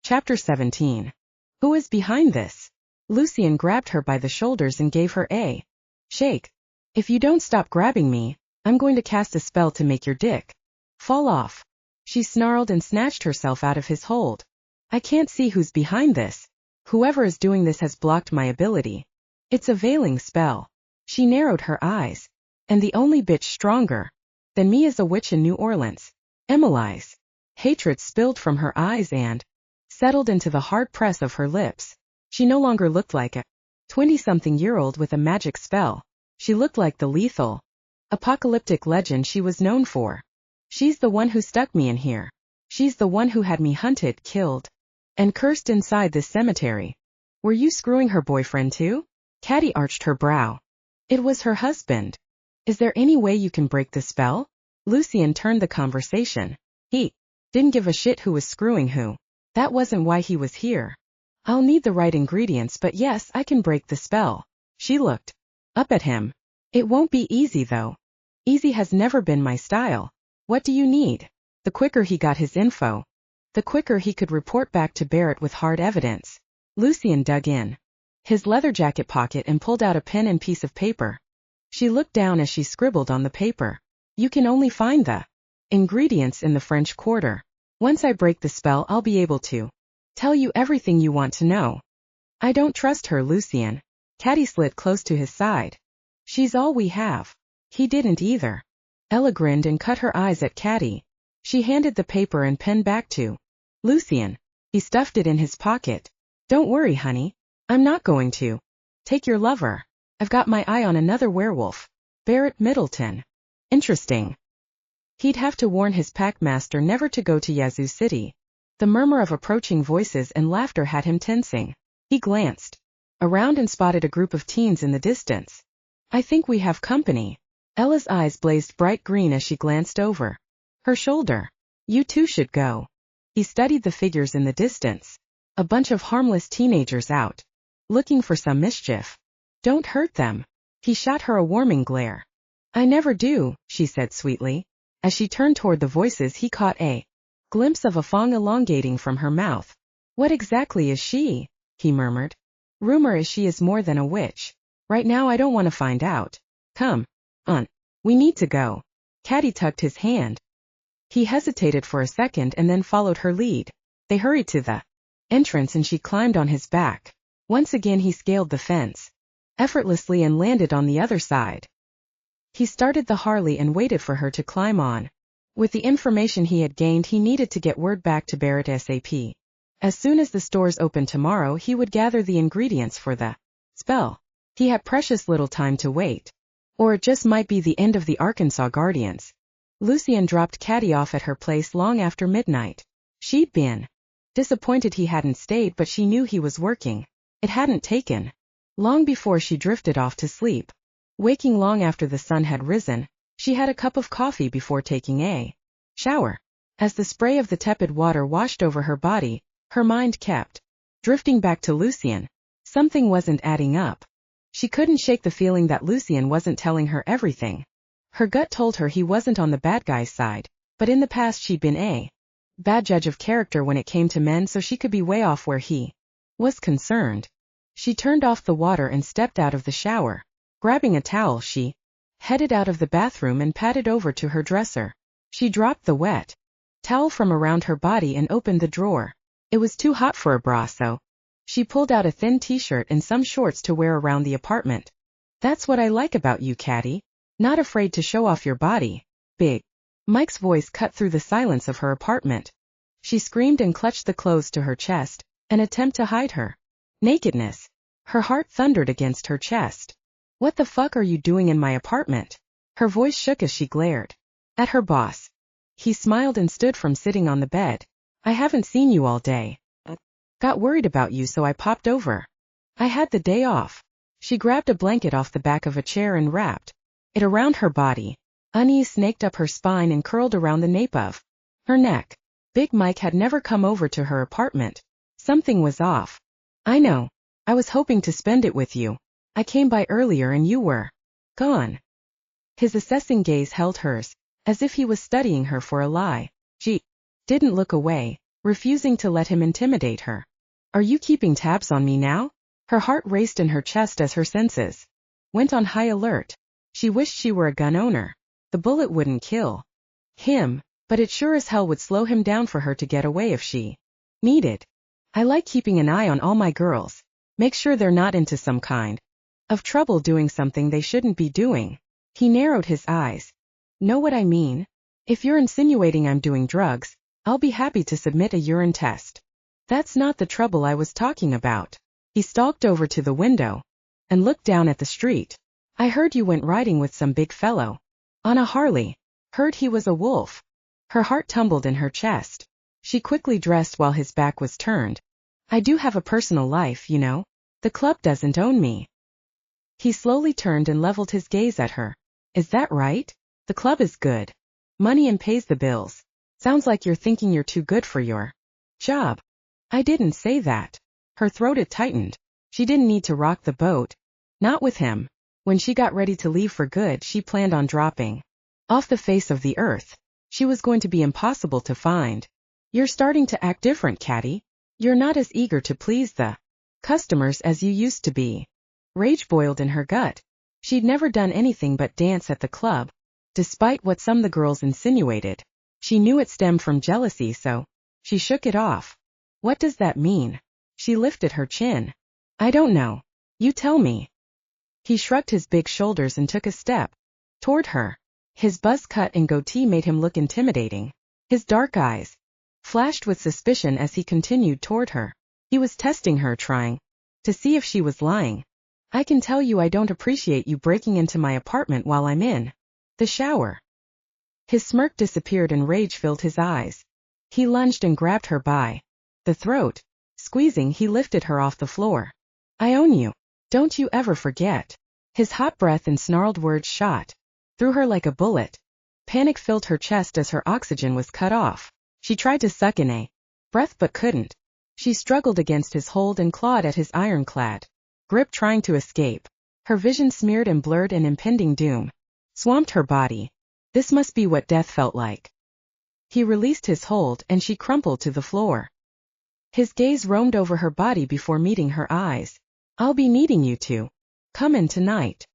Chapter 17. Who is behind this? Lucien grabbed her by the shoulders and gave her a shake. If you don't stop grabbing me, I'm going to cast a spell to make your dick fall off. She snarled and snatched herself out of his hold. I can't see who's behind this. Whoever is doing this has blocked my ability. It's a veiling spell. She narrowed her eyes. And the only bitch stronger than me is a witch in New Orleans. Emily's hatred spilled from her eyes and settled into the hard press of her lips. She no longer looked like a 20-something-year-old with a magic spell. She looked like the lethal, apocalyptic legend she was known for. She's the one who stuck me in here. She's the one who had me hunted, killed, and cursed inside this cemetery. Were you screwing her boyfriend too? Catty arched her brow. It was her husband. Is there any way you can break the spell? Lucien turned the conversation. He didn't give a shit who was screwing who. That wasn't why he was here. I'll need the right ingredients, but yes, I can break the spell. She looked up at him. It won't be easy though. Easy has never been my style. What do you need? The quicker he got his info, the quicker he could report back to Barrett with hard evidence. Lucien dug in his leather jacket pocket and pulled out a pen and piece of paper. She looked down as she scribbled on the paper. You can only find the ingredients in the French Quarter. Once I break the spell, I'll be able to tell you everything you want to know. I don't trust her, Lucien. Catty slid close to his side. She's all we have. He didn't either. Ella grinned and cut her eyes at Catty. She handed the paper and pen back to Lucien. He stuffed it in his pocket. Don't worry, honey. I'm not going to take your lover. I've got my eye on another werewolf. Barrett Middleton. Interesting. He'd have to warn his packmaster never to go to Yazoo City. The murmur of approaching voices and laughter had him tensing. He glanced around and spotted a group of teens in the distance. I think we have company. Ella's eyes blazed bright green as she glanced over her shoulder. You two should go. He studied the figures in the distance. A bunch of harmless teenagers out, looking for some mischief. Don't hurt them. He shot her a warming glare. I never do, she said sweetly. As she turned toward the voices, he caught a glimpse of a fang elongating from her mouth. What exactly is she? He murmured. Rumor is she is more than a witch. Right now I don't want to find out. Come on. We need to go. Catty tugged his hand. He hesitated for a second and then followed her lead. They hurried to the entrance and she climbed on his back. Once again he scaled the fence effortlessly and landed on the other side. He started the Harley and waited for her to climb on. With the information he had gained, he needed to get word back to Barrett ASAP. As soon as the stores opened tomorrow, he would gather the ingredients for the spell. He had precious little time to wait. Or it just might be the end of the Arkansas Guardians. Lucien dropped Catty off at her place long after midnight. She'd been disappointed he hadn't stayed, but she knew he was working. It hadn't taken long before she drifted off to sleep. Waking long after the sun had risen, she had a cup of coffee before taking a shower. As the spray of the tepid water washed over her body, her mind kept drifting back to Lucien. Something wasn't adding up. She couldn't shake the feeling that Lucien wasn't telling her everything. Her gut told her he wasn't on the bad guy's side, but in the past she'd been a bad judge of character when it came to men, so she could be way off where he was concerned. She turned off the water and stepped out of the shower. Grabbing a towel, she headed out of the bathroom and padded over to her dresser. She dropped the wet towel from around her body and opened the drawer. It was too hot for a bra, so she pulled out a thin t-shirt and some shorts to wear around the apartment. That's what I like about you, Catty. Not afraid to show off your body. Big Mike's voice cut through the silence of her apartment. She screamed and clutched the clothes to her chest, an attempt to hide her nakedness. Her heart thundered against her chest. What the fuck are you doing in my apartment? Her voice shook as she glared at her boss. He smiled and stood from sitting on the bed. I haven't seen you all day. Got worried about you, so I popped over. I had the day off. She grabbed a blanket off the back of a chair and wrapped it around her body. Unease snaked up her spine and curled around the nape of her neck. Big Mike had never come over to her apartment. Something was off. I know. I was hoping to spend it with you. I came by earlier and you were gone. His assessing gaze held hers, as if he was studying her for a lie. She didn't look away. refusing to let him intimidate her. Are you keeping tabs on me now? Her heart raced in her chest as her senses went on high alert. She wished she were a gun owner. The bullet wouldn't kill him, but it sure as hell would slow him down for her to get away if she needed. I like keeping an eye on all my girls. Make sure they're not into some kind of trouble doing something they shouldn't be doing. He narrowed his eyes. Know what I mean? If you're insinuating I'm doing drugs, I'll be happy to submit a urine test. That's not the trouble I was talking about. He stalked over to the window and looked down at the street. I heard you went riding with some big fellow on a Harley. Heard he was a wolf. Her heart tumbled in her chest. She quickly dressed while his back was turned. I do have a personal life, you know. The club doesn't own me. He slowly turned and leveled his gaze at her. Is that right? The club is good money and pays the bills. Sounds like you're thinking you're too good for your job. I didn't say that. Her throat had tightened. She didn't need to rock the boat. Not with him. When she got ready to leave for good, she planned on dropping off the face of the earth. She was going to be impossible to find. You're starting to act different, Catty. You're not as eager to please the customers as you used to be. Rage boiled in her gut. She'd never done anything but dance at the club, despite what some of the girls insinuated. She knew it stemmed from jealousy, so she shook it off. What does that mean? She lifted her chin. I don't know. You tell me. He shrugged his big shoulders and took a step toward her. His buzz cut and goatee made him look intimidating. His dark eyes flashed with suspicion as he continued toward her. He was testing her, trying to see if she was lying. I can tell you I don't appreciate you breaking into my apartment while I'm in the shower. His smirk disappeared and rage filled his eyes. He lunged and grabbed her by the throat. Squeezing, he lifted her off the floor. I own you. Don't you ever forget. His hot breath and snarled words shot through her like a bullet. Panic filled her chest as her oxygen was cut off. She tried to suck in a breath but couldn't. She struggled against his hold and clawed at his ironclad grip, trying to escape. Her vision smeared and blurred, and impending doom swamped her body. This must be what death felt like. He released his hold and she crumpled to the floor. His gaze roamed over her body before meeting her eyes. I'll be needing you to come in tonight.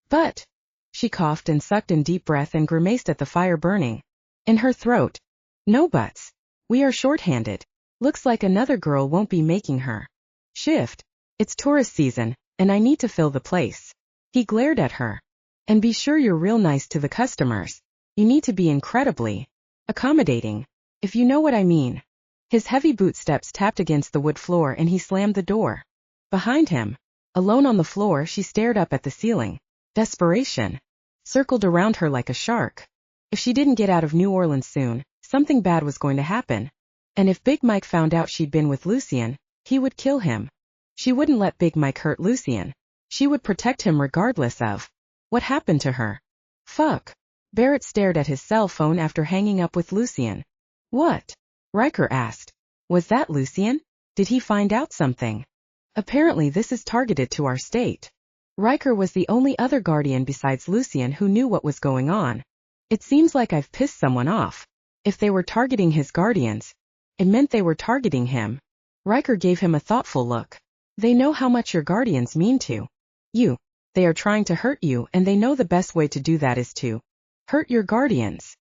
But she coughed and sucked in deep breath and grimaced at the fire burning in her throat. No buts. We are shorthanded. Looks like another girl won't be making her shift. It's tourist season, and I need to fill the place. He glared at her. And be sure you're real nice to the customers. You need to be incredibly accommodating, if you know what I mean. His heavy boot steps tapped against the wood floor and he slammed the door behind him. Alone on the floor, she stared up at the ceiling. Desperation circled around her like a shark. If she didn't get out of New Orleans soon, something bad was going to happen. And if Big Mike found out she'd been with Lucien, he would kill him. She wouldn't let Big Mike hurt Lucien. She would protect him regardless of what happened to her. Fuck. Barrett stared at his cell phone after hanging up with Lucien. What? Riker asked. Was that Lucien? Did he find out something? Apparently this is targeted to our state. Riker was the only other guardian besides Lucien who knew what was going on. It seems like I've pissed someone off. If they were targeting his guardians, it meant they were targeting him. Riker gave him a thoughtful look. They know how much your guardians mean to you. They are trying to hurt you, and they know the best way to do that is to hurt your guardians.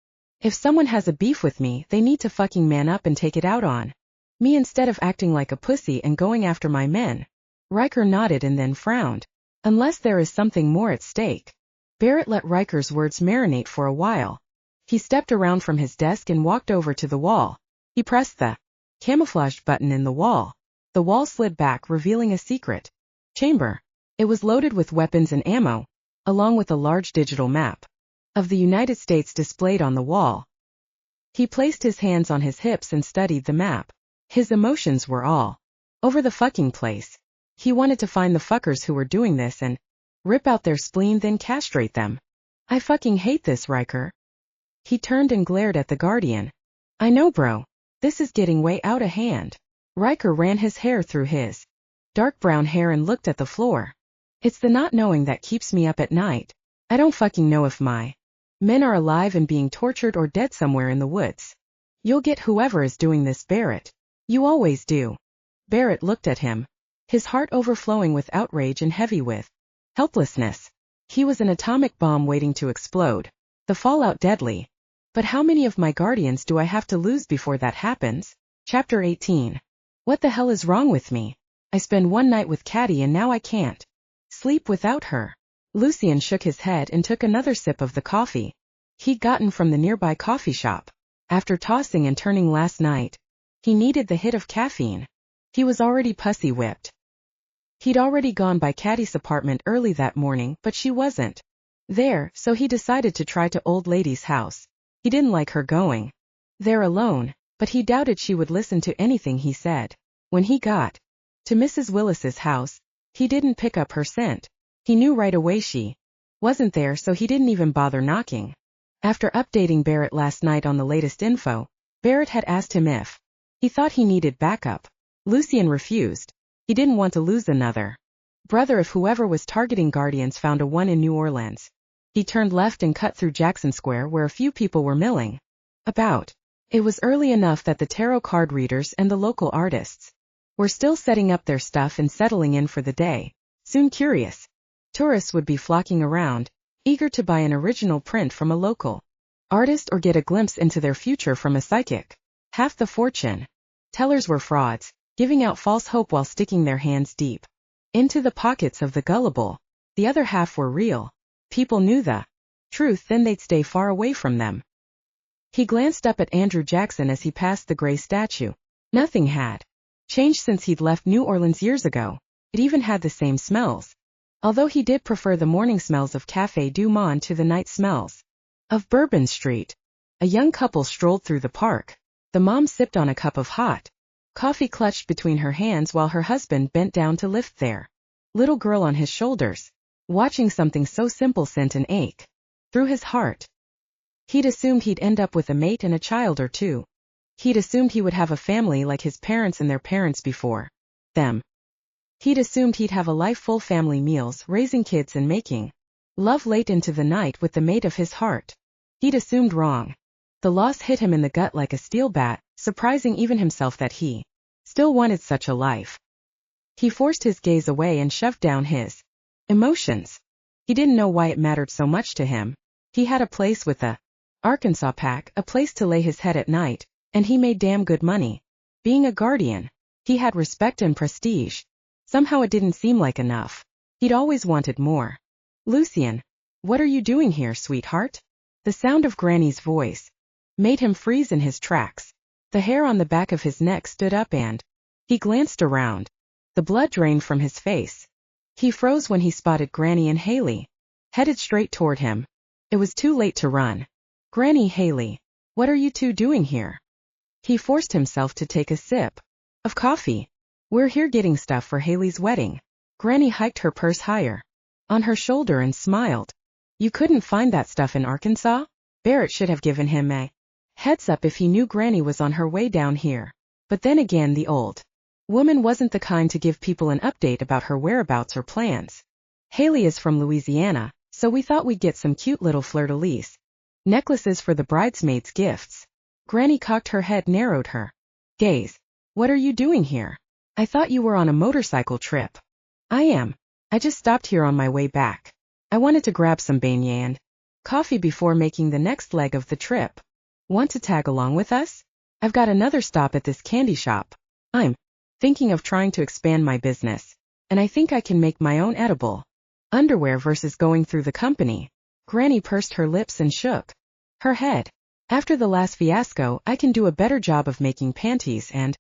If someone has a beef with me, they need to fucking man up and take it out on me instead of acting like a pussy and going after my men. Riker nodded and then frowned. Unless there is something more at stake. Barrett let Riker's words marinate for a while. He stepped around from his desk and walked over to the wall. He pressed the camouflaged button in the wall. The wall slid back, revealing a secret chamber. It was loaded with weapons and ammo, along with a large digital map of the United States displayed on the wall. He placed his hands on his hips and studied the map. His emotions were all over the fucking place. He wanted to find the fuckers who were doing this and rip out their spleen, then castrate them. I fucking hate this, Riker. He turned and glared at the Guardian. I know, bro. This is getting way out of hand. Riker ran his hair through his dark brown hair and looked at the floor. It's the not knowing that keeps me up at night. I don't fucking know if my men are alive and being tortured or dead somewhere in the woods. You'll get whoever is doing this, Barrett. You always do. Barrett looked at him, his heart overflowing with outrage and heavy with helplessness. He was an atomic bomb waiting to explode, the fallout deadly. But how many of my guardians do I have to lose before that happens? Chapter 18. What the hell is wrong with me? I spend one night with Catty and now I can't sleep without her. Lucien shook his head and took another sip of the coffee he'd gotten from the nearby coffee shop. After tossing and turning last night, he needed the hit of caffeine. He was already pussy-whipped. He'd already gone by Catty's apartment early that morning, but she wasn't there, so he decided to try to old lady's house. He didn't like her going there alone, but he doubted she would listen to anything he said. When he got to Mrs. Willis's house, he didn't pick up her scent. He knew right away she wasn't there, so he didn't even bother knocking. After updating Barrett last night on the latest info, Barrett had asked him if he thought he needed backup. Lucien refused. He didn't want to lose another brother if whoever was targeting Guardians found a one in New Orleans. He turned left and cut through Jackson Square where a few people were milling about. It was early enough that the tarot card readers and the local artists were still setting up their stuff and settling in for the day. Soon curious tourists would be flocking around, eager to buy an original print from a local artist or get a glimpse into their future from a psychic. Half the fortune tellers were frauds, giving out false hope while sticking their hands deep into the pockets of the gullible. The other half were real. People knew the truth, then they'd stay far away from them. He glanced up at Andrew Jackson as he passed the gray statue. Nothing had changed since he'd left New Orleans years ago. It even had the same smells, although he did prefer the morning smells of Café du Monde to the night smells of Bourbon Street. A young couple strolled through the park. The mom sipped on a cup of hot coffee clutched between her hands while her husband bent down to lift their little girl on his shoulders. Watching something so simple sent an ache through his heart. He'd assumed he'd end up with a mate and a child or two. He'd assumed he would have a family like his parents and their parents before them. He'd assumed he'd have a life full family meals, raising kids and making love late into the night with the mate of his heart. He'd assumed wrong. The loss hit him in the gut like a steel bat, surprising even himself that he still wanted such a life. He forced his gaze away and shoved down his emotions. He didn't know why it mattered so much to him. He had a place with a Arkansas pack, a place to lay his head at night, and he made damn good money. Being a guardian, he had respect and prestige. Somehow it didn't seem like enough. He'd always wanted more. Lucien, what are you doing here, sweetheart? The sound of Granny's voice made him freeze in his tracks. The hair on the back of his neck stood up and he glanced around. The blood drained from his face. He froze when he spotted Granny and Haley, headed straight toward him. It was too late to run. Granny, Haley, what are you two doing here? He forced himself to take a sip of coffee. We're here getting stuff for Haley's wedding. Granny hiked her purse higher on her shoulder and smiled. You couldn't find that stuff in Arkansas? Barrett should have given him a heads up if he knew Granny was on her way down here. But then again, the old woman wasn't the kind to give people an update about her whereabouts or plans. Haley is from Louisiana, so we thought we'd get some cute little fleur-de-lis necklaces for the bridesmaids' gifts. Granny cocked her head, narrowed her gaze. What are you doing here? I thought you were on a motorcycle trip. I am. I just stopped here on my way back. I wanted to grab some beignet and coffee before making the next leg of the trip. Want to tag along with us? I've got another stop at this candy shop. I'm thinking of trying to expand my business, and I think I can make my own edible underwear versus going through the company. Granny pursed her lips and shook her head. After the last fiasco, I can do a better job of making panties, and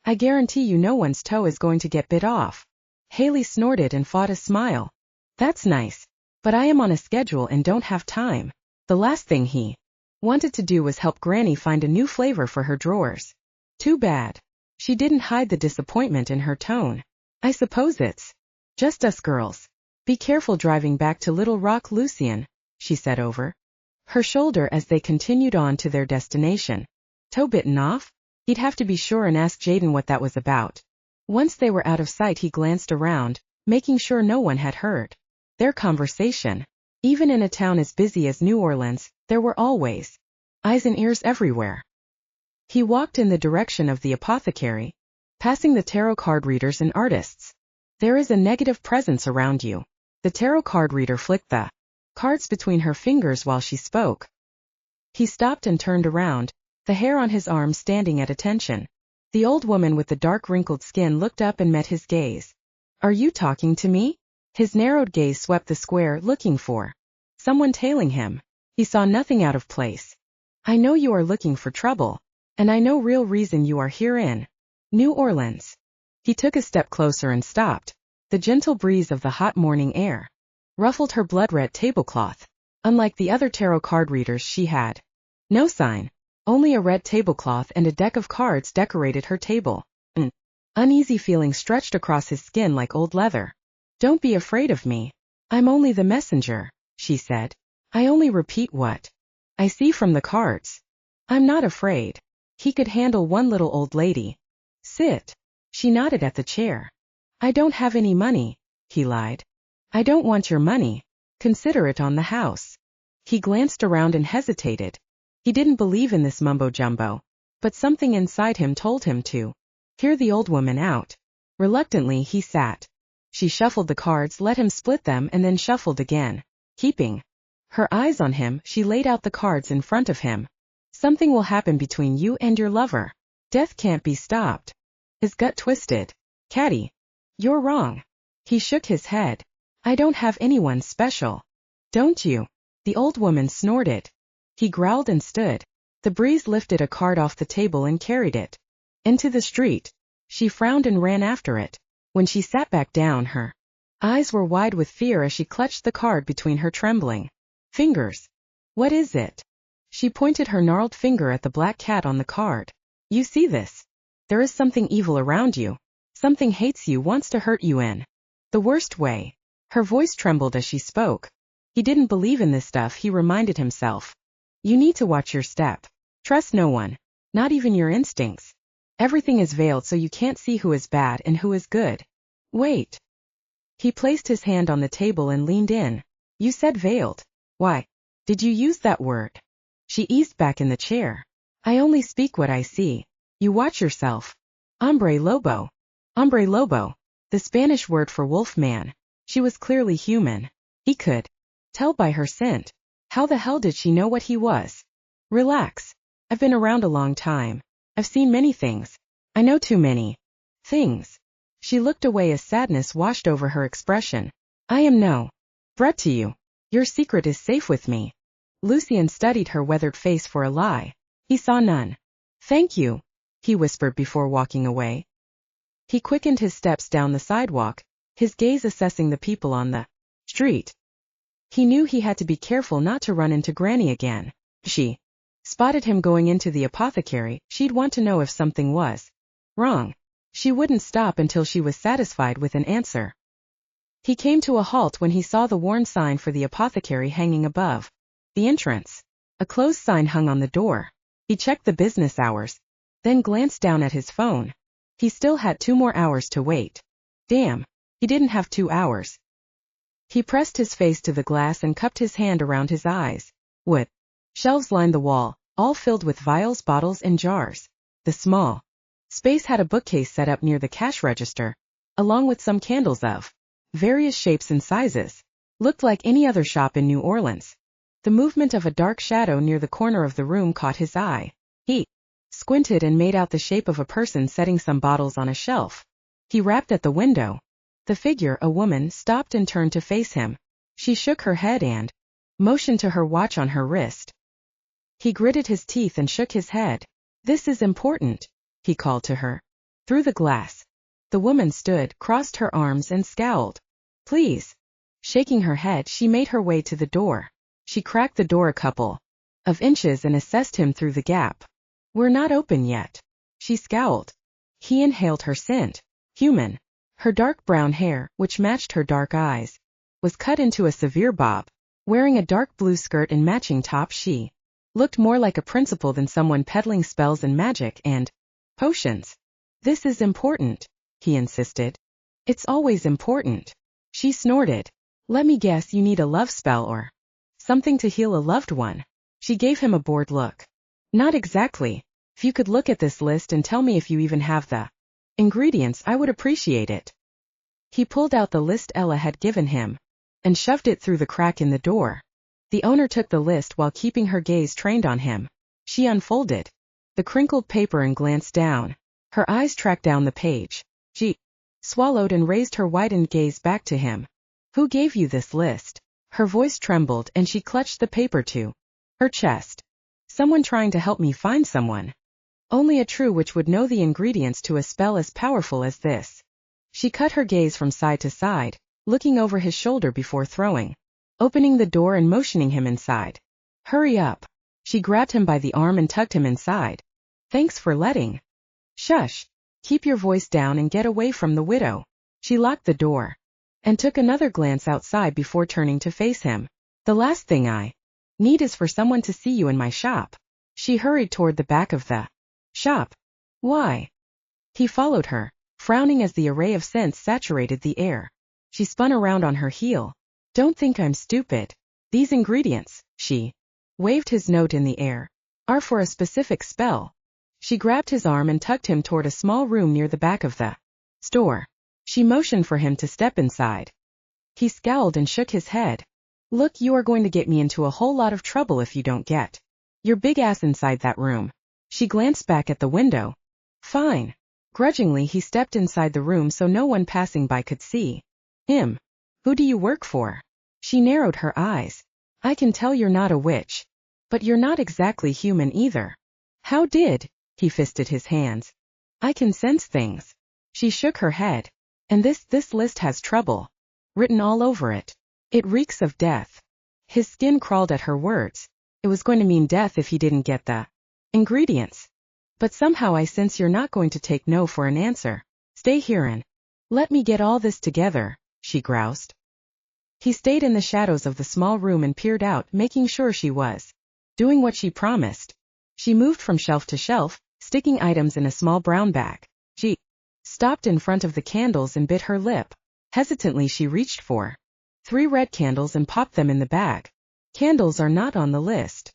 I guarantee you no one's toe is going to get bit off. Haley snorted and fought a smile. That's nice, but I am on a schedule and don't have time. The last thing he wanted to do was help Granny find a new flavor for her drawers. Too bad. She didn't hide the disappointment in her tone. I suppose it's just us girls. Be careful driving back to Little Rock, Lucien, she said over her shoulder as they continued on to their destination. Toe bitten off? He'd have to be sure and ask Jaden what that was about. Once they were out of sight, he glanced around, making sure no one had heard their conversation. Even in a town as busy as New Orleans, there were always eyes and ears everywhere. He walked in the direction of the apothecary, passing the tarot card readers and artists. There is a negative presence around you. The tarot card reader flicked the cards between her fingers while she spoke. He stopped and turned around, the hair on his arm standing at attention. The old woman with the dark wrinkled skin looked up and met his gaze. Are you talking to me? His narrowed gaze swept the square, looking for someone tailing him. He saw nothing out of place. I know you are looking for trouble, and I know real reason you are here in New Orleans. He took a step closer and stopped. The gentle breeze of the hot morning air ruffled her blood-red tablecloth. Unlike the other tarot card readers, she had no sign. Only a red tablecloth and a deck of cards decorated her table. An uneasy feeling stretched across his skin like old leather. Don't be afraid of me. I'm only the messenger, she said. I only repeat what I see from the cards. I'm not afraid. He could handle one little old lady. Sit. She nodded at the chair. I don't have any money, he lied. I don't want your money. Consider it on the house. He glanced around and hesitated. He didn't believe in this mumbo-jumbo, but something inside him told him to hear the old woman out. Reluctantly he sat. She shuffled the cards, let him split them, and then shuffled again. Keeping her eyes on him, she laid out the cards in front of him. Something will happen between you and your lover. Death can't be stopped. His gut twisted. Catty, you're wrong. He shook his head. I don't have anyone special. Don't you? The old woman snorted. He growled and stood. The breeze lifted a card off the table and carried it into the street. She frowned and ran after it. When she sat back down, her eyes were wide with fear as she clutched the card between her trembling fingers. What is it? She pointed her gnarled finger at the black cat on the card. You see this? There is something evil around you. Something hates you, wants to hurt you in the worst way. Her voice trembled as she spoke. He didn't believe in this stuff, he reminded himself. You need to watch your step. Trust no one, not even your instincts. Everything is veiled so you can't see who is bad and who is good. Wait. He placed his hand on the table and leaned in. You said veiled. Why did you use that word? She eased back in the chair. I only speak what I see. You watch yourself. Hombre lobo. Hombre lobo. The Spanish word for wolf man. She was clearly human. He could tell by her scent. How the hell did she know what he was? Relax. I've been around a long time. I've seen many things. I know too many things. She looked away as sadness washed over her expression. I am no threat to you. Your secret is safe with me. Lucien studied her weathered face for a lie. He saw none. Thank you, he whispered before walking away. He quickened his steps down the sidewalk, his gaze assessing the people on the street. He knew he had to be careful not to run into Granny again. She spotted him going into the apothecary. She'd want to know if something was wrong. She wouldn't stop until she was satisfied with an answer. He came to a halt when he saw the worn sign for the apothecary hanging above the entrance. A closed sign hung on the door. He checked the business hours, then glanced down at his phone. He still had 2 more hours to wait. Damn, he didn't have 2 hours. He pressed his face to the glass and cupped his hand around his eyes. Wood shelves lined the wall, all filled with vials, bottles, and jars. The small space had a bookcase set up near the cash register, along with some candles of various shapes and sizes. Looked like any other shop in New Orleans. The movement of a dark shadow near the corner of the room caught his eye. He squinted and made out the shape of a person setting some bottles on a shelf. He rapped at the window. The figure, a woman, stopped and turned to face him. She shook her head and motioned to her watch on her wrist. He gritted his teeth and shook his head. This is important, he called to her. Through the glass. The woman stood, crossed her arms, and scowled. Please. Shaking her head, she made her way to the door. She cracked the door a couple of inches and assessed him through the gap. We're not open yet. She scowled. He inhaled her scent. Human. Her dark brown hair, which matched her dark eyes, was cut into a severe bob. Wearing a dark blue skirt and matching top, she looked more like a principal than someone peddling spells and magic and potions. This is important, he insisted. It's always important. She snorted. Let me guess, you need a love spell or something to heal a loved one. She gave him a bored look. Not exactly. If you could look at this list and tell me if you even have the ingredients, I would appreciate it. He pulled out the list Ella had given him and shoved it through the crack in the door. The owner took the list while keeping her gaze trained on him. She unfolded the crinkled paper and glanced down. Her eyes tracked down the page. She swallowed and raised her widened gaze back to him. Who gave you this list? Her voice trembled and she clutched the paper to her chest. Someone trying to help me find someone. Only a true witch would know the ingredients to a spell as powerful as this. She cut her gaze from side to side, looking over his shoulder before opening the door and motioning him inside. Hurry up. She grabbed him by the arm and tugged him inside. Thanks for letting. Shush. Keep your voice down and get away from the widow. She locked the door and took another glance outside before turning to face him. The last thing I need is for someone to see you in my shop. She hurried toward the back of the shop. Why? He followed her, frowning as the array of scents saturated the air. She spun around on her heel. Don't think I'm stupid. These ingredients, she waved his note in the air, are for a specific spell. She grabbed his arm and tugged him toward a small room near the back of the store. She motioned for him to step inside. He scowled and shook his head. Look, you are going to get me into a whole lot of trouble if you don't get your big ass inside that room. She glanced back at the window. Fine. Grudgingly, he stepped inside the room so no one passing by could see him. Who do you work for? She narrowed her eyes. I can tell you're not a witch. But you're not exactly human either. How did? He fisted his hands. I can sense things. She shook her head. And this list has trouble written all over it. It reeks of death. His skin crawled at her words. It was going to mean death if he didn't get the ingredients. But somehow I sense you're not going to take no for an answer. Stay here and let me get all this together, she groused. He stayed in the shadows of the small room and peered out, making sure she was doing what she promised. She moved from shelf to shelf, sticking items in a small brown bag. She stopped in front of the candles and bit her lip. Hesitantly, she reached for 3 red candles and popped them in the bag. Candles are not on the list.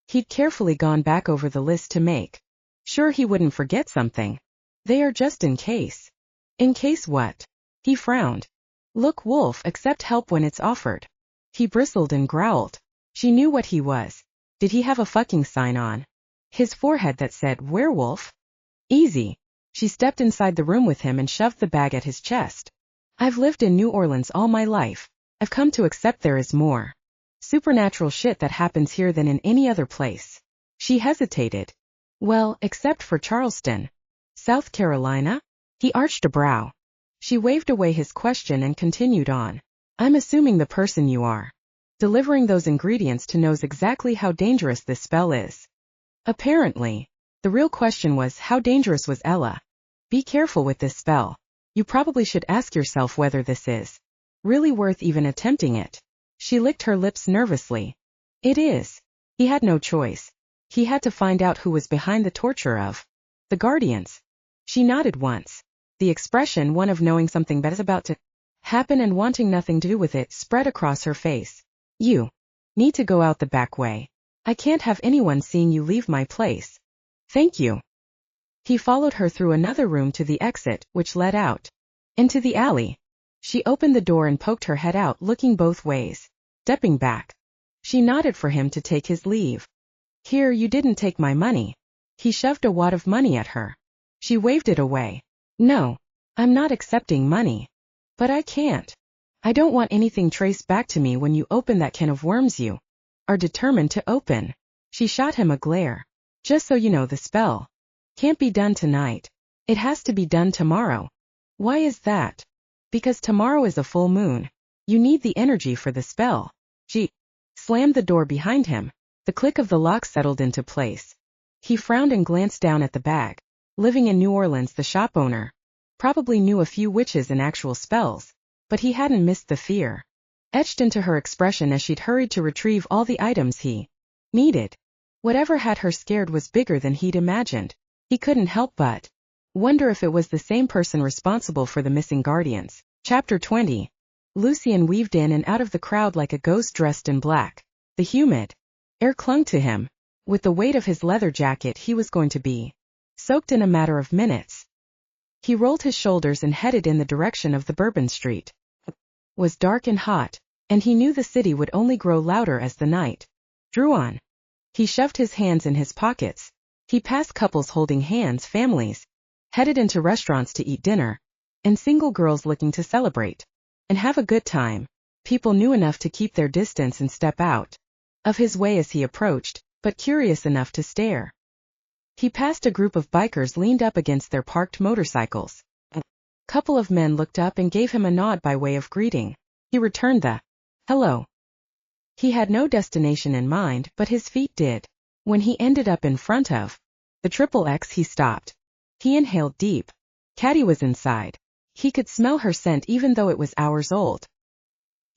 He'd carefully gone back over the list to make sure he wouldn't forget something. They are just in case. In case what? He frowned. Look, Wolf, accept help when it's offered. He bristled and growled. She knew what he was. Did he have a fucking sign on his forehead that said werewolf? Easy. She stepped inside the room with him and shoved the bag at his chest. I've lived in New Orleans all my life. I've come to accept there is more supernatural shit that happens here than in any other place. She hesitated. Well, except for Charleston, South Carolina? He arched a brow. She waved away his question and continued on. I'm assuming the person you are delivering those ingredients to knows exactly how dangerous this spell is. Apparently. The real question was, how dangerous was Ella? Be careful with this spell. You probably should ask yourself whether this is really worth even attempting it. She licked her lips nervously. It is. He had no choice. He had to find out who was behind the torture of the guardians. She nodded once. The expression, one of knowing something bad is about to happen and wanting nothing to do with it, spread across her face. You need to go out the back way. I can't have anyone seeing you leave my place. Thank you. He followed her through another room to the exit, which led out into the alley. She opened the door and poked her head out, looking both ways. Stepping back, she nodded for him to take his leave. Here, you didn't take my money. He shoved a wad of money at her. She waved it away. No, I'm not accepting money. But I can't. I don't want anything traced back to me when you open that can of worms you are determined to open. She shot him a glare. Just so you know, the spell can't be done tonight. It has to be done tomorrow. Why is that? Because tomorrow is a full moon. You need the energy for the spell. She slammed the door behind him. The click of the lock settled into place. He frowned and glanced down at the bag. Living in New Orleans, the shop owner probably knew a few witches and actual spells, but he hadn't missed the fear etched into her expression as she'd hurried to retrieve all the items he needed. Whatever had her scared was bigger than he'd imagined. He couldn't help but wonder if it was the same person responsible for the missing guardians. Chapter 20. Lucien weaved in and out of the crowd like a ghost dressed in black. The humid air clung to him. With the weight of his leather jacket, he was going to be soaked in a matter of minutes. He rolled his shoulders and headed in the direction of the Bourbon Street. It was dark and hot, and he knew the city would only grow louder as the night drew on. He shoved his hands in his pockets. He passed couples holding hands, families headed into restaurants to eat dinner, and single girls looking to celebrate and have a good time. People knew enough to keep their distance and step out of his way as he approached, but curious enough to stare. He passed a group of bikers leaned up against their parked motorcycles. A couple of men looked up and gave him a nod by way of greeting. He returned the hello. He had no destination in mind, but his feet did. When he ended up in front of the XXX, he stopped. He inhaled deep. Catty was inside. He could smell her scent even though it was hours old.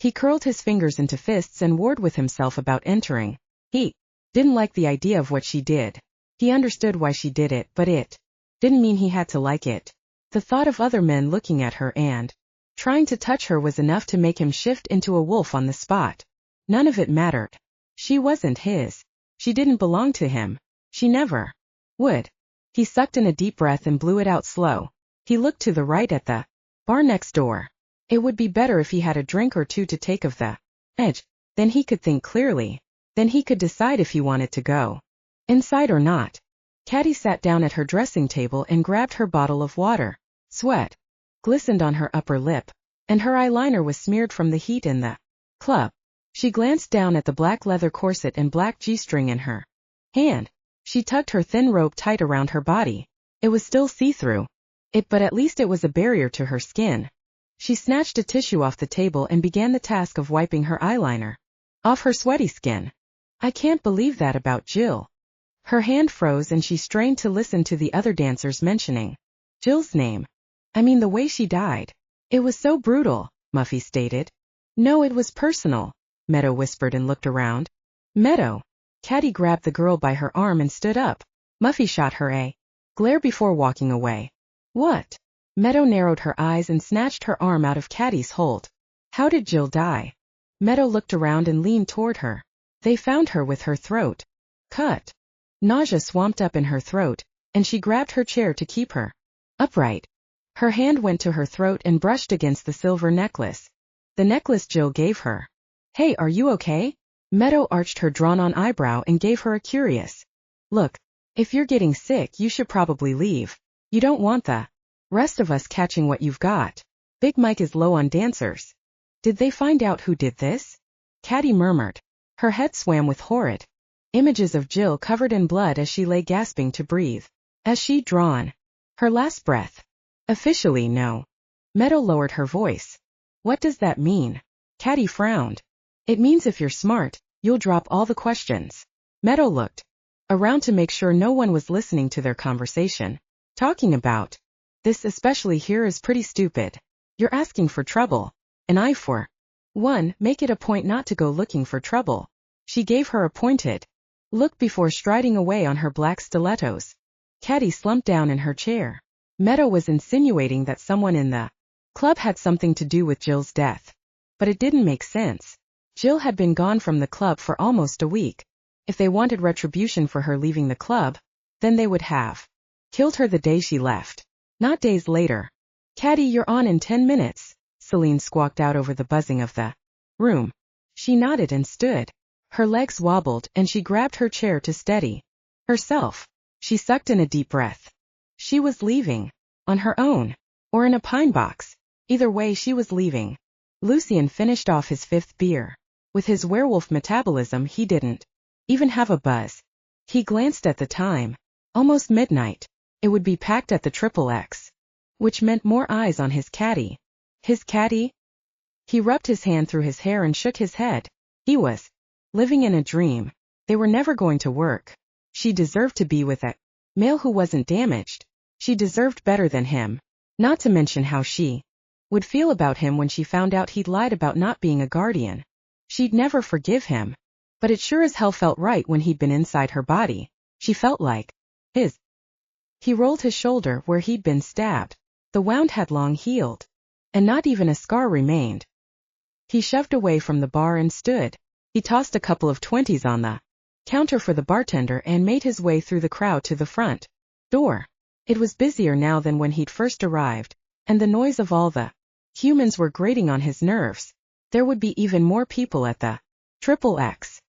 He curled his fingers into fists and warred with himself about entering. He didn't like the idea of what she did. He understood why she did it, but it didn't mean he had to like it. The thought of other men looking at her and trying to touch her was enough to make him shift into a wolf on the spot. None of it mattered. She wasn't his. She didn't belong to him. She never would. He sucked in a deep breath and blew it out slow. He looked to the right at the bar next door. It would be better if he had a drink or two to take of the edge. Then he could think clearly. Then he could decide if he wanted to go inside or not. Catty sat down at her dressing table and grabbed her bottle of water. Sweat glistened on her upper lip, and her eyeliner was smeared from the heat in the club. She glanced down at the black leather corset and black G-string in her hand. She tugged her thin robe tight around her body. It was still see-through. But at least it was a barrier to her skin. She snatched a tissue off the table and began the task of wiping her eyeliner off her sweaty skin. I can't believe that about Jill. Her hand froze and she strained to listen to the other dancers mentioning Jill's name. I mean the way she died. It was so brutal, Muffy stated. No, it was personal, Meadow whispered and looked around. Meadow. Catty grabbed the girl by her arm and stood up. Muffy shot her a glare before walking away. What? Meadow narrowed her eyes and snatched her arm out of Catty's hold. How did Jill die? Meadow looked around and leaned toward her. They found her with her throat cut. Nausea swamped up in her throat, and she grabbed her chair to keep her upright. Her hand went to her throat and brushed against the silver necklace. The necklace Jill gave her. Hey, are you okay? Meadow arched her drawn-on eyebrow and gave her a curious look. If you're getting sick, you should probably leave. You don't want the rest of us catching what you've got. Big Mike is low on dancers. Did they find out who did this? Catty murmured. Her head swam with horrid images of Jill covered in blood as she lay gasping to breathe. As she drawn her last breath. Officially, no. Meadow lowered her voice. What does that mean? Catty frowned. It means if you're smart, you'll drop all the questions. Meadow looked around to make sure no one was listening to their conversation. Talking about this especially here is pretty stupid. You're asking for trouble. And I for one, make it a point not to go looking for trouble. She gave her a pointed look before striding away on her black stilettos. Catty slumped down in her chair. Meadow was insinuating that someone in the club had something to do with Jill's death. But it didn't make sense. Jill had been gone from the club for almost a week. If they wanted retribution for her leaving the club, then they would have killed her the day she left, not days later. Catty, you're on in 10 minutes, Celine squawked out over the buzzing of the room. She nodded and stood. Her legs wobbled and she grabbed her chair to steady herself. She sucked in a deep breath. She was leaving. On her own. Or in a pine box. Either way, she was leaving. Lucien finished off his 5th beer. With his werewolf metabolism, he didn't even have a buzz. He glanced at the time. Almost midnight. It would be packed at the XXX. Which meant more eyes on his Catty. His Catty? He rubbed his hand through his hair and shook his head. He was living in a dream. They were never going to work. She deserved to be with a male who wasn't damaged. She deserved better than him. Not to mention how she would feel about him when she found out he'd lied about not being a guardian. She'd never forgive him. But it sure as hell felt right when he'd been inside her body. She felt like his. He rolled his shoulder where he'd been stabbed. The wound had long healed. And not even a scar remained. He shoved away from the bar and stood. He tossed a couple of 20s on the counter for the bartender and made his way through the crowd to the front door. It was busier now than when he'd first arrived, and the noise of all the humans were grating on his nerves. There would be even more people at the XXX.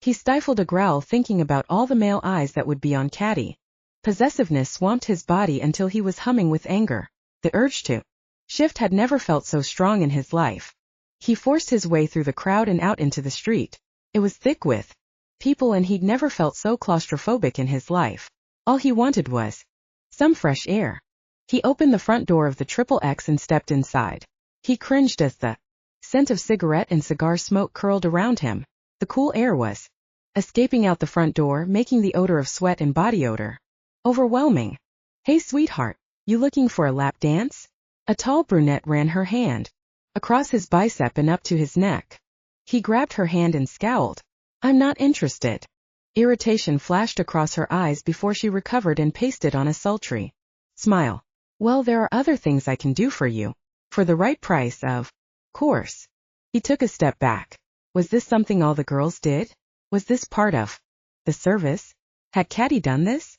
He stifled a growl thinking about all the male eyes that would be on Catty. Possessiveness swamped his body until he was humming with anger. The urge to shift had never felt so strong in his life. He forced his way through the crowd and out into the street. It was thick with people and he'd never felt so claustrophobic in his life. All he wanted was some fresh air. He opened the front door of the XXX and stepped inside. He cringed as the scent of cigarette and cigar smoke curled around him. The cool air was escaping out the front door, making the odor of sweat and body odor overwhelming. "Hey sweetheart, you looking for a lap dance?" A tall brunette ran her hand across his bicep and up to his neck. He grabbed her hand and scowled. "I'm not interested." Irritation flashed across her eyes before she recovered and pasted on a sultry smile. "Well, there are other things I can do for you. For the right price, of course." He took a step back. Was this something all the girls did? Was this part of the service? Had Catty done this?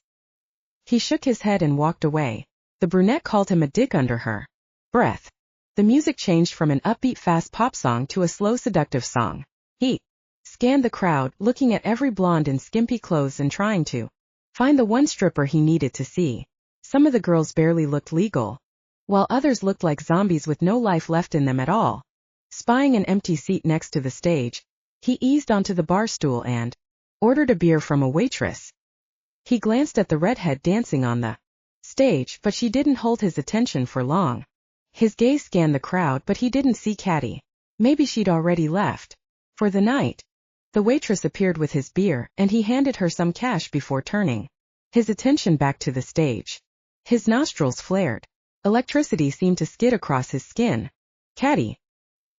He shook his head and walked away. The brunette called him a dick under her breath. The music changed from an upbeat fast pop song to a slow seductive song. He scanned the crowd, looking at every blonde in skimpy clothes and trying to find the one stripper he needed to see. Some of the girls barely looked legal, while others looked like zombies with no life left in them at all. Spying an empty seat next to the stage, he eased onto the bar stool and ordered a beer from a waitress. He glanced at the redhead dancing on the stage, but she didn't hold his attention for long. His gaze scanned the crowd, but he didn't see Catty. Maybe she'd already left for the night. The waitress appeared with his beer, and he handed her some cash before turning his attention back to the stage. His nostrils flared. Electricity seemed to skid across his skin. Catty.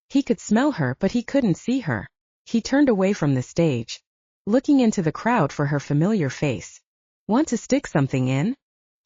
He could smell her, but he couldn't see her. He turned away from the stage, looking into the crowd for her familiar face. "Want to stick something in?"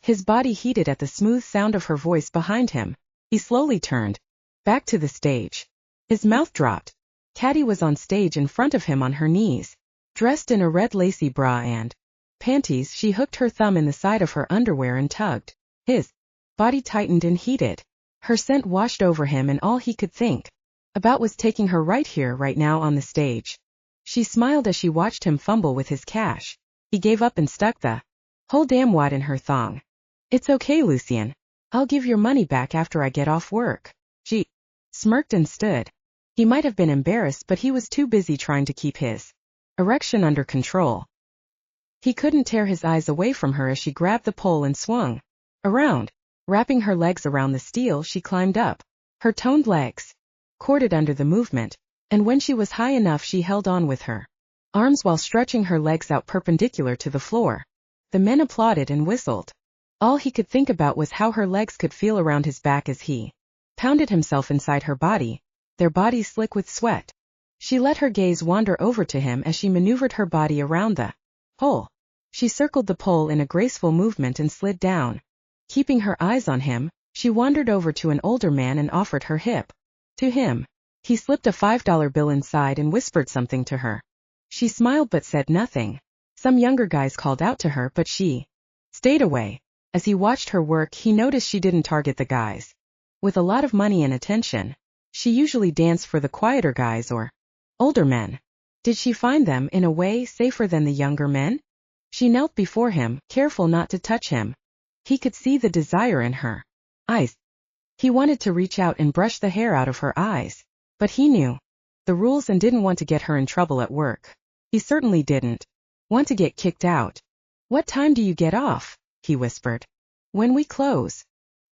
His body heated at the smooth sound of her voice behind him. He slowly turned back to the stage. His mouth dropped. Catty was on stage in front of him on her knees. Dressed in a red lacy bra and panties, she hooked her thumb in the side of her underwear and tugged. His body tightened and heated. Her scent washed over him, and all he could think about was taking her right here, right now on the stage. She smiled as she watched him fumble with his cash. He gave up and stuck the whole damn wad in her thong. "It's okay, Lucien. I'll give your money back after I get off work." She smirked and stood. He might have been embarrassed, but he was too busy trying to keep his erection under control. He couldn't tear his eyes away from her as she grabbed the pole and swung around. Wrapping her legs around the steel, she climbed up. Her toned legs corded under the movement, and when she was high enough, she held on with her arms while stretching her legs out perpendicular to the floor. The men applauded and whistled. All he could think about was how her legs could feel around his back as he pounded himself inside her body, their bodies slick with sweat. She let her gaze wander over to him as she maneuvered her body around the pole. She circled the pole in a graceful movement and slid down. Keeping her eyes on him, she wandered over to an older man and offered her hip to him. He slipped a $5 bill inside and whispered something to her. She smiled but said nothing. Some younger guys called out to her, but she stayed away. As he watched her work, he noticed she didn't target the guys with a lot of money and attention. She usually danced for the quieter guys or older men. Did she find them, in a way, safer than the younger men? She knelt before him, careful not to touch him. He could see the desire in her eyes. He wanted to reach out and brush the hair out of her eyes, but he knew the rules and didn't want to get her in trouble at work. He certainly didn't want to get kicked out. "What time do you get off?" he whispered. "When we close.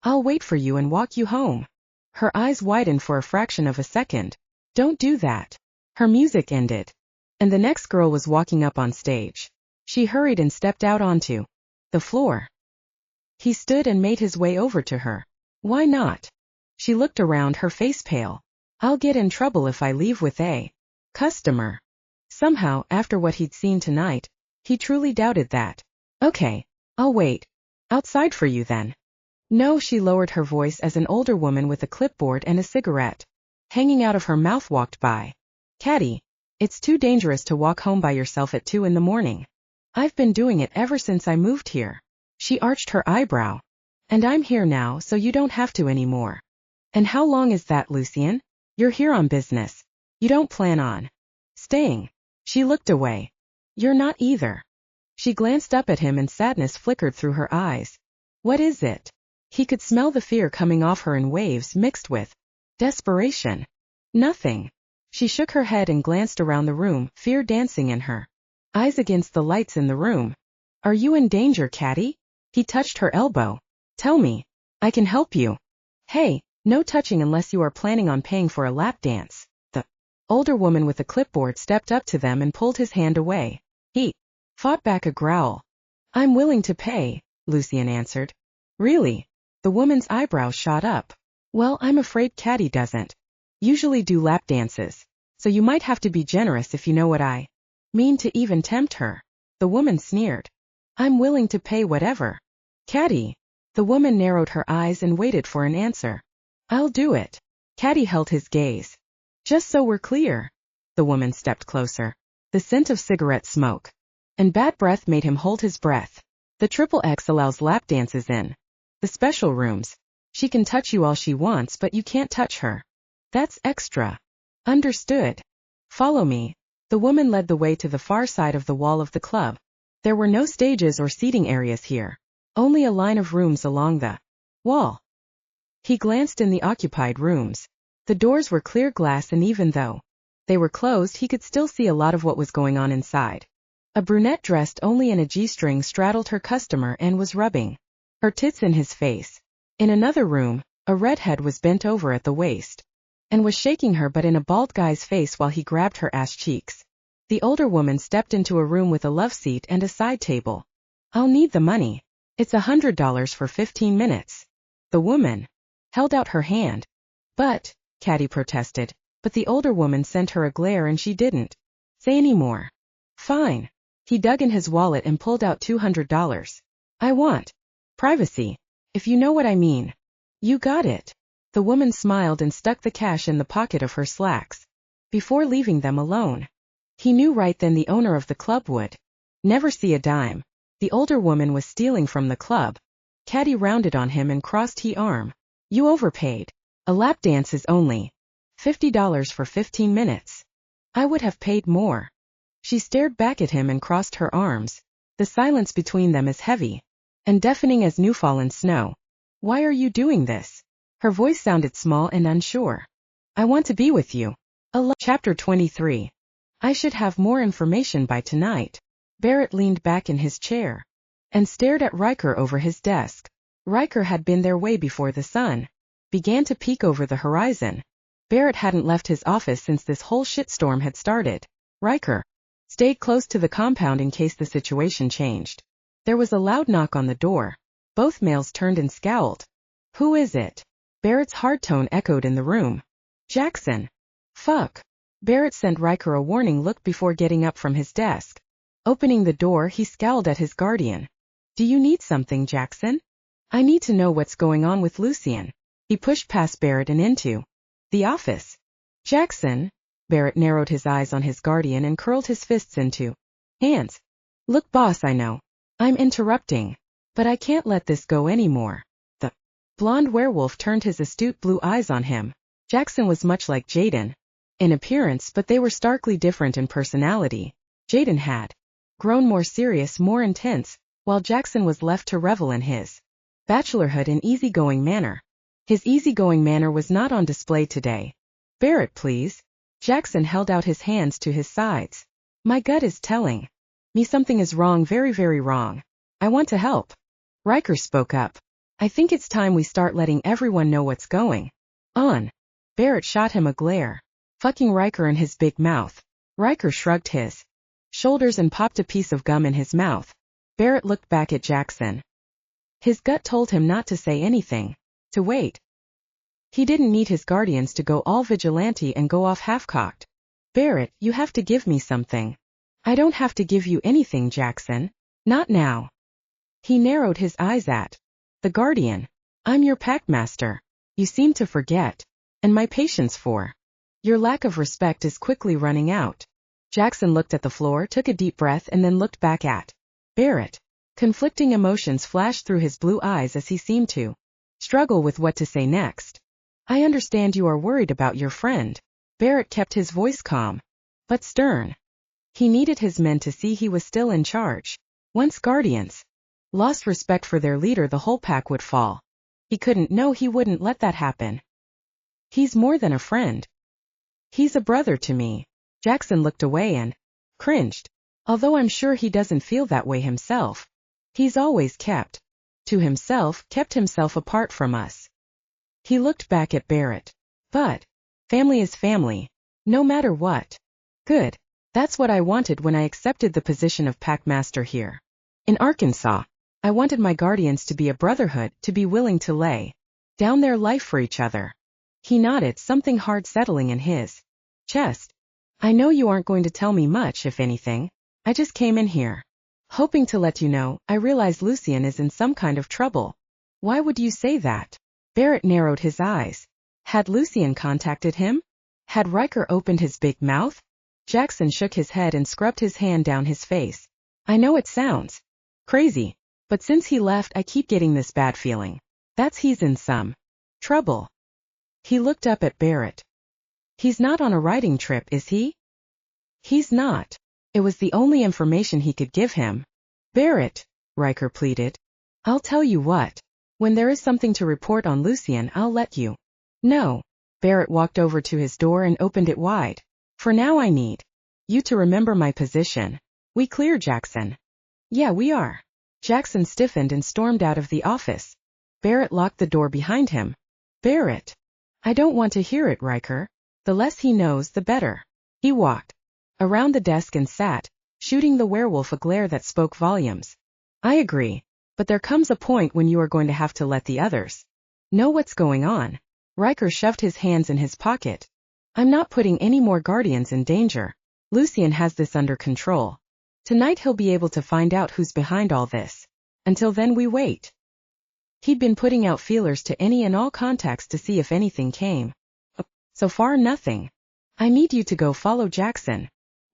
I'll wait for you and walk you home." Her eyes widened for a fraction of a second. "Don't do that." Her music ended, and the next girl was walking up on stage. She hurried and stepped out onto the floor. He stood and made his way over to her. "Why not?" She looked around, her face pale. "I'll get in trouble if I leave with a customer." Somehow, after what he'd seen tonight, he truly doubted that. "Okay, I'll wait outside for you then." "No," she lowered her voice as an older woman with a clipboard and a cigarette hanging out of her mouth walked by. "Catty, it's too dangerous to walk home by yourself at 2 in the morning. I've been doing it ever since I moved here." She arched her eyebrow. And I'm here now, so you don't have to anymore. And how long is that, Lucien? You're here on business. You don't plan on staying. She looked away. You're not either. She glanced up at him and sadness flickered through her eyes. What is it? He could smell the fear coming off her in waves mixed with desperation. Nothing. She shook her head and glanced around the room, fear dancing in her eyes against the lights in the room. Are you in danger, Catty? He touched her elbow. Tell me. I can help you. Hey, no touching unless you are planning on paying for a lap dance. The older woman with a clipboard stepped up to them and pulled his hand away. He fought back a growl. I'm willing to pay, Lucien answered. Really? The woman's eyebrows shot up. Well, I'm afraid Catty doesn't usually do lap dances, so you might have to be generous if you know what I mean to even tempt her. The woman sneered. I'm willing to pay whatever. Catty. The woman narrowed her eyes and waited for an answer. I'll do it. Catty held his gaze. Just so we're clear. The woman stepped closer. The scent of cigarette smoke and bad breath made him hold his breath. The XXX allows lap dances in the special rooms. She can touch you all she wants, but you can't touch her. That's extra. Understood. Follow me. The woman led the way to the far side of the wall of the club. There were no stages or seating areas here. Only a line of rooms along the wall. He glanced in the occupied rooms. The doors were clear glass and even though they were closed he could still see a lot of what was going on inside. A brunette dressed only in a G-string straddled her customer and was rubbing her tits in his face. In another room, a redhead was bent over at the waist and was shaking her butt in a bald guy's face while he grabbed her ass cheeks. The older woman stepped into a room with a love seat and a side table. I'll need the money. It's $100 for 15 minutes. The woman held out her hand. But, Catty protested, but the older woman sent her a glare and she didn't say any more. Fine. He dug in his wallet and pulled out $200. I want privacy, if you know what I mean. You got it. The woman smiled and stuck the cash in the pocket of her slacks. Before leaving them alone. He knew right then the owner of the club would never see a dime. The older woman was stealing from the club. Catty rounded on him and crossed his arm. You overpaid. A lap dance is only $50 for 15 minutes. I would have paid more. She stared back at him and crossed her arms. The silence between them is heavy and deafening as new-fallen snow. Why are you doing this? Her voice sounded small and unsure. I want to be with you. Chapter 23. I should have more information by tonight. Barrett leaned back in his chair and stared at Riker over his desk. Riker had been there way before the sun began to peek over the horizon. Barrett hadn't left his office since this whole shitstorm had started. Riker stayed close to the compound in case the situation changed. There was a loud knock on the door. Both males turned and scowled. Who is it? Barrett's hard tone echoed in the room. Jackson. Fuck. Barrett sent Riker a warning look before getting up from his desk. Opening the door, he scowled at his guardian. Do you need something, Jackson? I need to know what's going on with Lucien. He pushed past Barrett and into the office. Jackson. Barrett narrowed his eyes on his guardian and curled his fists into hands. Look, boss, I know I'm interrupting, but I can't let this go anymore. The blonde werewolf turned his astute blue eyes on him. Jackson was much like Jaden in appearance, but they were starkly different in personality. Jaden had grown more serious, more intense, while Jackson was left to revel in his bachelorhood in easygoing manner. His easygoing manner was not on display today. Barrett, please. Jackson held out his hands to his sides. My gut is telling me something is wrong, very, very wrong. I want to help. Riker spoke up. I think it's time we start letting everyone know what's going on. Barrett shot him a glare. Fucking Riker in his big mouth. Riker shrugged his shoulders and popped a piece of gum in his mouth. Barrett looked back at Jackson. His gut told him not to say anything, to wait. He didn't need his guardians to go all vigilante and go off half-cocked. Barrett, you have to give me something. I don't have to give you anything, Jackson. Not now. He narrowed his eyes at the guardian. I'm your packmaster. You seem to forget. And my patience for your lack of respect is quickly running out. Jackson looked at the floor, took a deep breath and then looked back at Barrett. Conflicting emotions flashed through his blue eyes as he seemed to struggle with what to say next. I understand you are worried about your friend. Barrett kept his voice calm, but stern. He needed his men to see he was still in charge. Once guardians lost respect for their leader, the whole pack would fall. He wouldn't let that happen. He's more than a friend. He's a brother to me. Jackson looked away and cringed. Although I'm sure he doesn't feel that way himself. He's always kept himself apart from us. He looked back at Barrett. But family is family, no matter what. Good. That's what I wanted when I accepted the position of packmaster here. In Arkansas, I wanted my guardians to be a brotherhood, to be willing to lay down their life for each other. He nodded, something hard settling in his chest. I know you aren't going to tell me much, if anything. I just came in here hoping to let you know, I realize Lucien is in some kind of trouble. Why would you say that? Barrett narrowed his eyes. Had Lucien contacted him? Had Riker opened his big mouth? Jackson shook his head and scrubbed his hand down his face. I know it sounds crazy, but since he left I keep getting this bad feeling. He's in some trouble. He looked up at Barrett. He's not on a riding trip, is he? He's not. It was the only information he could give him. Barrett, Riker pleaded. I'll tell you what. When there is something to report on Lucien, I'll let you know. Barrett walked over to his door and opened it wide. For now I need you to remember my position. We clear, Jackson? Yeah, we are. Jackson stiffened and stormed out of the office. Barrett locked the door behind him. Barrett. I don't want to hear it, Riker. The less he knows, the better. He walked around the desk and sat, shooting the werewolf a glare that spoke volumes. I agree, but there comes a point when you are going to have to let the others know what's going on. Riker shoved his hands in his pocket. I'm not putting any more guardians in danger. Lucien has this under control. Tonight he'll be able to find out who's behind all this. Until then we wait. He'd been putting out feelers to any and all contacts to see if anything came. So far nothing. I need you to go follow Jackson.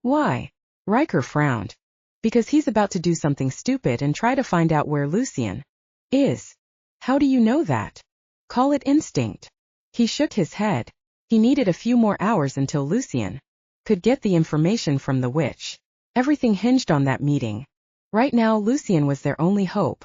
Why? Riker frowned. Because he's about to do something stupid and try to find out where Lucien is. How do you know that? Call it instinct. He shook his head. He needed a few more hours until Lucien could get the information from the witch. Everything hinged on that meeting. Right now Lucien was their only hope.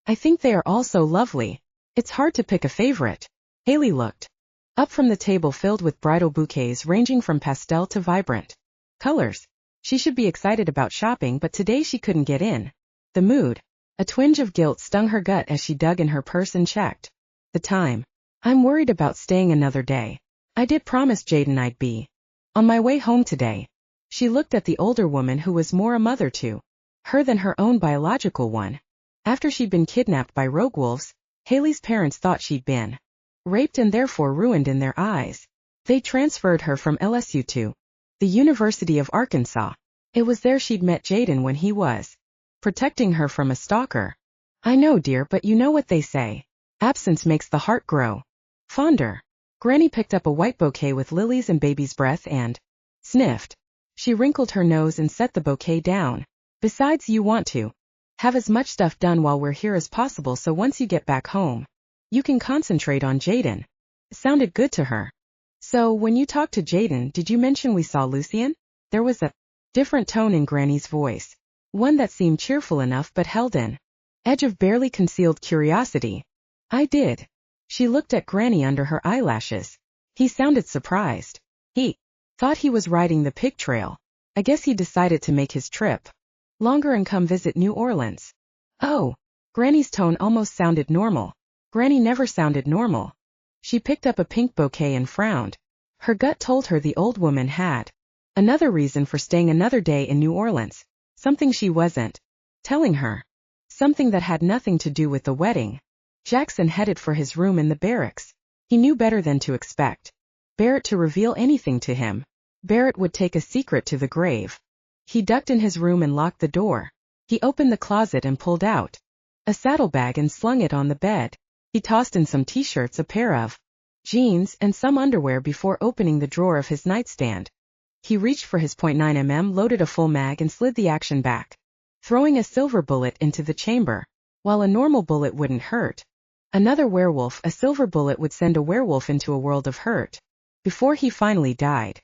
I think they are all so lovely. It's hard to pick a favorite. Haley looked up from the table filled with bridal bouquets ranging from pastel to vibrant colors. She should be excited about shopping, but today she couldn't get in the mood. A twinge of guilt stung her gut as she dug in her purse and checked the time. I'm worried about staying another day. I did promise Jaden I'd be on my way home today. She looked at the older woman who was more a mother to her than her own biological one. After she'd been kidnapped by rogue wolves, Haley's parents thought she'd been raped and therefore ruined in their eyes. They transferred her from LSU to the University of Arkansas. It was there she'd met Jaden when he was protecting her from a stalker. I know, dear, but you know what they say. Absence makes the heart grow fonder. Granny picked up a white bouquet with lilies and baby's breath and sniffed. She wrinkled her nose and set the bouquet down. Besides, you want to have as much stuff done while we're here as possible, so once you get back home, you can concentrate on Jaden. It sounded good to her. So, when you talked to Jaden, did you mention we saw Lucien? There was a different tone in Granny's voice. One that seemed cheerful enough but held an edge of barely concealed curiosity. I did. She looked at Granny under her eyelashes. He sounded surprised. He thought he was riding the pig trail. I guess he decided to make his trip longer and come visit New Orleans. Oh. Granny's tone almost sounded normal. Granny never sounded normal. She picked up a pink bouquet and frowned. Her gut told her the old woman had another reason for staying another day in New Orleans. Something she wasn't telling her. Something that had nothing to do with the wedding. Jackson headed for his room in the barracks. He knew better than to expect Barrett to reveal anything to him. Barrett would take a secret to the grave. He ducked in his room and locked the door. He opened the closet and pulled out a saddlebag and slung it on the bed. He tossed in some t-shirts, a pair of jeans, and some underwear before opening the drawer of his nightstand. He reached for his .9mm, loaded a full mag, and slid the action back throwing a silver bullet into the chamber. While a normal bullet wouldn't hurt another werewolf, a silver bullet would send a werewolf into a world of hurt. Before he finally died,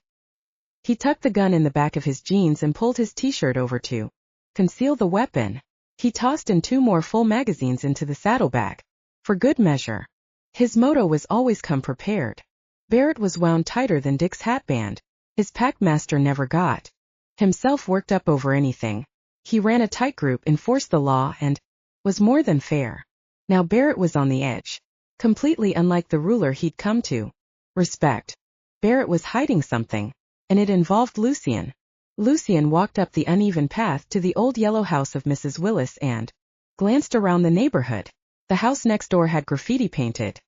he tucked the gun in the back of his jeans and pulled his t-shirt over to conceal the weapon. He tossed in 2 more full magazines into the saddlebag, for good measure. His motto was always come prepared. Barrett was wound tighter than Dick's hatband. His packmaster never got himself worked up over anything. He ran a tight group, enforced the law, and was more than fair. Now Barrett was on the edge, completely unlike the ruler he'd come to respect. Barrett was hiding something, and it involved Lucien. Lucien walked up the uneven path to the old yellow house of Mrs. Willis and glanced around the neighborhood. The house next door had graffiti painted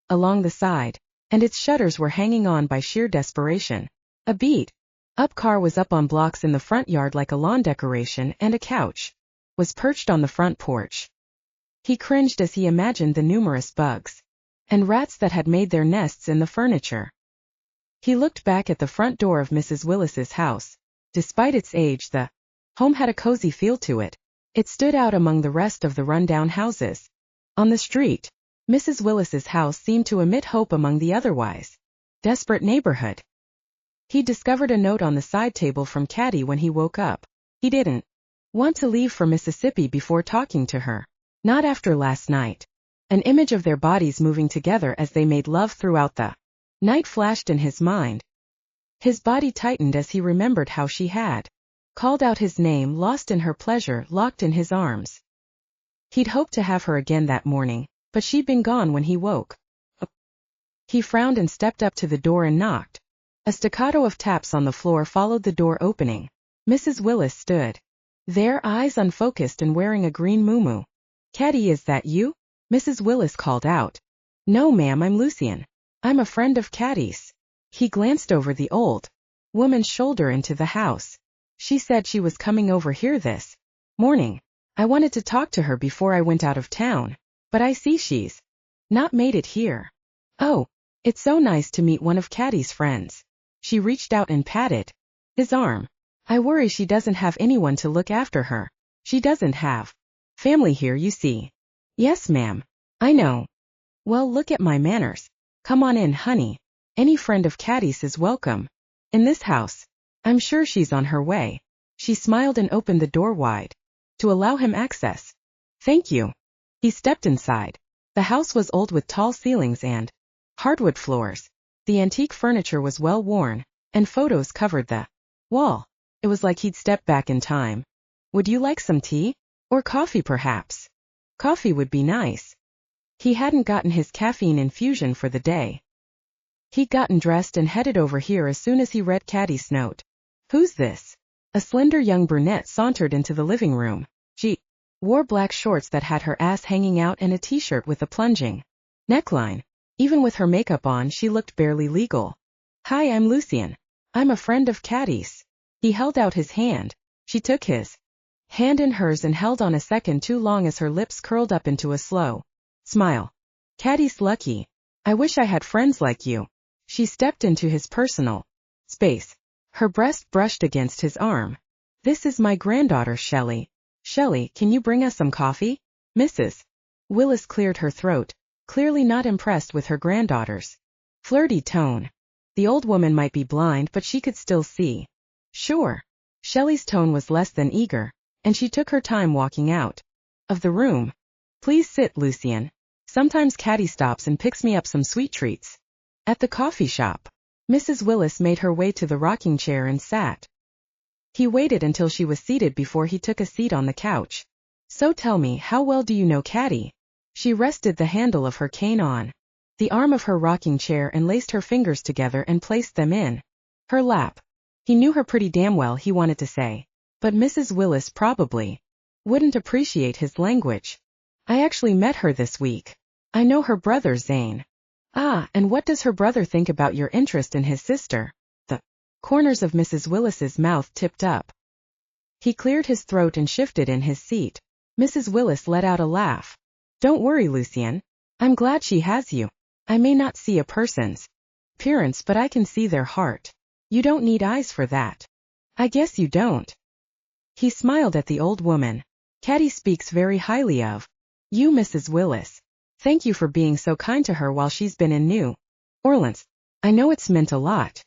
along the side, and its shutters were hanging on by sheer desperation. A beat-up car was up on blocks in the front yard like a lawn decoration, and a couch was perched on the front porch. He cringed as he imagined the numerous bugs and rats that had made their nests in the furniture. He looked back at the front door of Mrs. Willis's house. Despite its age, the home had a cozy feel to it. It stood out among the rest of the run-down houses on the street. Mrs. Willis's house seemed to emit hope among the otherwise desperate neighborhood. He discovered a note on the side table from Catty when he woke up. He didn't want to leave for Mississippi before talking to her. Not after last night. An image of their bodies moving together as they made love throughout the night flashed in his mind. His body tightened as he remembered how she had called out his name, lost in her pleasure, locked in his arms. He'd hoped to have her again that morning, but she'd been gone when he woke up. He frowned and stepped up to the door and knocked. A staccato of taps on the floor followed the door opening. Mrs. Willis stood there, eyes unfocused and wearing a green muumuu. "Catty, is that you?" Mrs. Willis called out. "No, ma'am, I'm Lucien. I'm a friend of Catty's." He glanced over the old woman's shoulder into the house. "She said she was coming over here this morning. I wanted to talk to her before I went out of town, but I see she's not made it here." "Oh, it's so nice to meet one of Catty's friends." She reached out and patted his arm. "I worry she doesn't have anyone to look after her. She doesn't have family here, you see." "Yes, ma'am. I know." "Well, look at my manners. Come on in, honey. Any friend of Catty's is welcome in this house. I'm sure she's on her way." She smiled and opened the door wide to allow him access. "Thank you." He stepped inside. The house was old with tall ceilings and hardwood floors. The antique furniture was well worn, and photos covered the wall. It was like he'd stepped back in time. "Would you like some tea? Or coffee, perhaps?" Coffee would be nice. He hadn't gotten his caffeine infusion for the day. He'd gotten dressed and headed over here as soon as he read Catty's note. "Who's this?" A slender young brunette sauntered into the living room. She wore black shorts that had her ass hanging out and a t-shirt with a plunging neckline. Even with her makeup on, she looked barely legal. "Hi, I'm Lucien. I'm a friend of Catty's." He held out his hand. She took his hand in hers and held on a second too long as her lips curled up into a slow smile. "Catty's lucky. I wish I had friends like you." She stepped into his personal space. Her breast brushed against his arm. "This is my granddaughter, Shelley. Shelley, can you bring us some coffee?" Mrs. Willis cleared her throat, clearly not impressed with her granddaughter's flirty tone. The old woman might be blind, but she could still see. "Sure." Shelley's tone was less than eager, and she took her time walking out of the room. "Please sit, Lucien. Sometimes Catty stops and picks me up some sweet treats at the coffee shop." Mrs. Willis made her way to the rocking chair and sat. He waited until she was seated before he took a seat on the couch. "So tell me, how well do you know Catty?" She rested the handle of her cane on the arm of her rocking chair and laced her fingers together and placed them in her lap. He knew her pretty damn well, he wanted to say, but Mrs. Willis probably wouldn't appreciate his language. "I actually met her this week. I know her brother Zane." "Ah, and what does her brother think about your interest in his sister?" The corners of Mrs. Willis's mouth tipped up. He cleared his throat and shifted in his seat. Mrs. Willis let out a laugh. "Don't worry, Lucien. I'm glad she has you. I may not see a person's appearance, but I can see their heart. You don't need eyes for that." "I guess you don't." He smiled at the old woman. Catty speaks very highly of you, Mrs. Willis. Thank you for being so kind to her while she's been in New Orleans. I know it's meant a lot.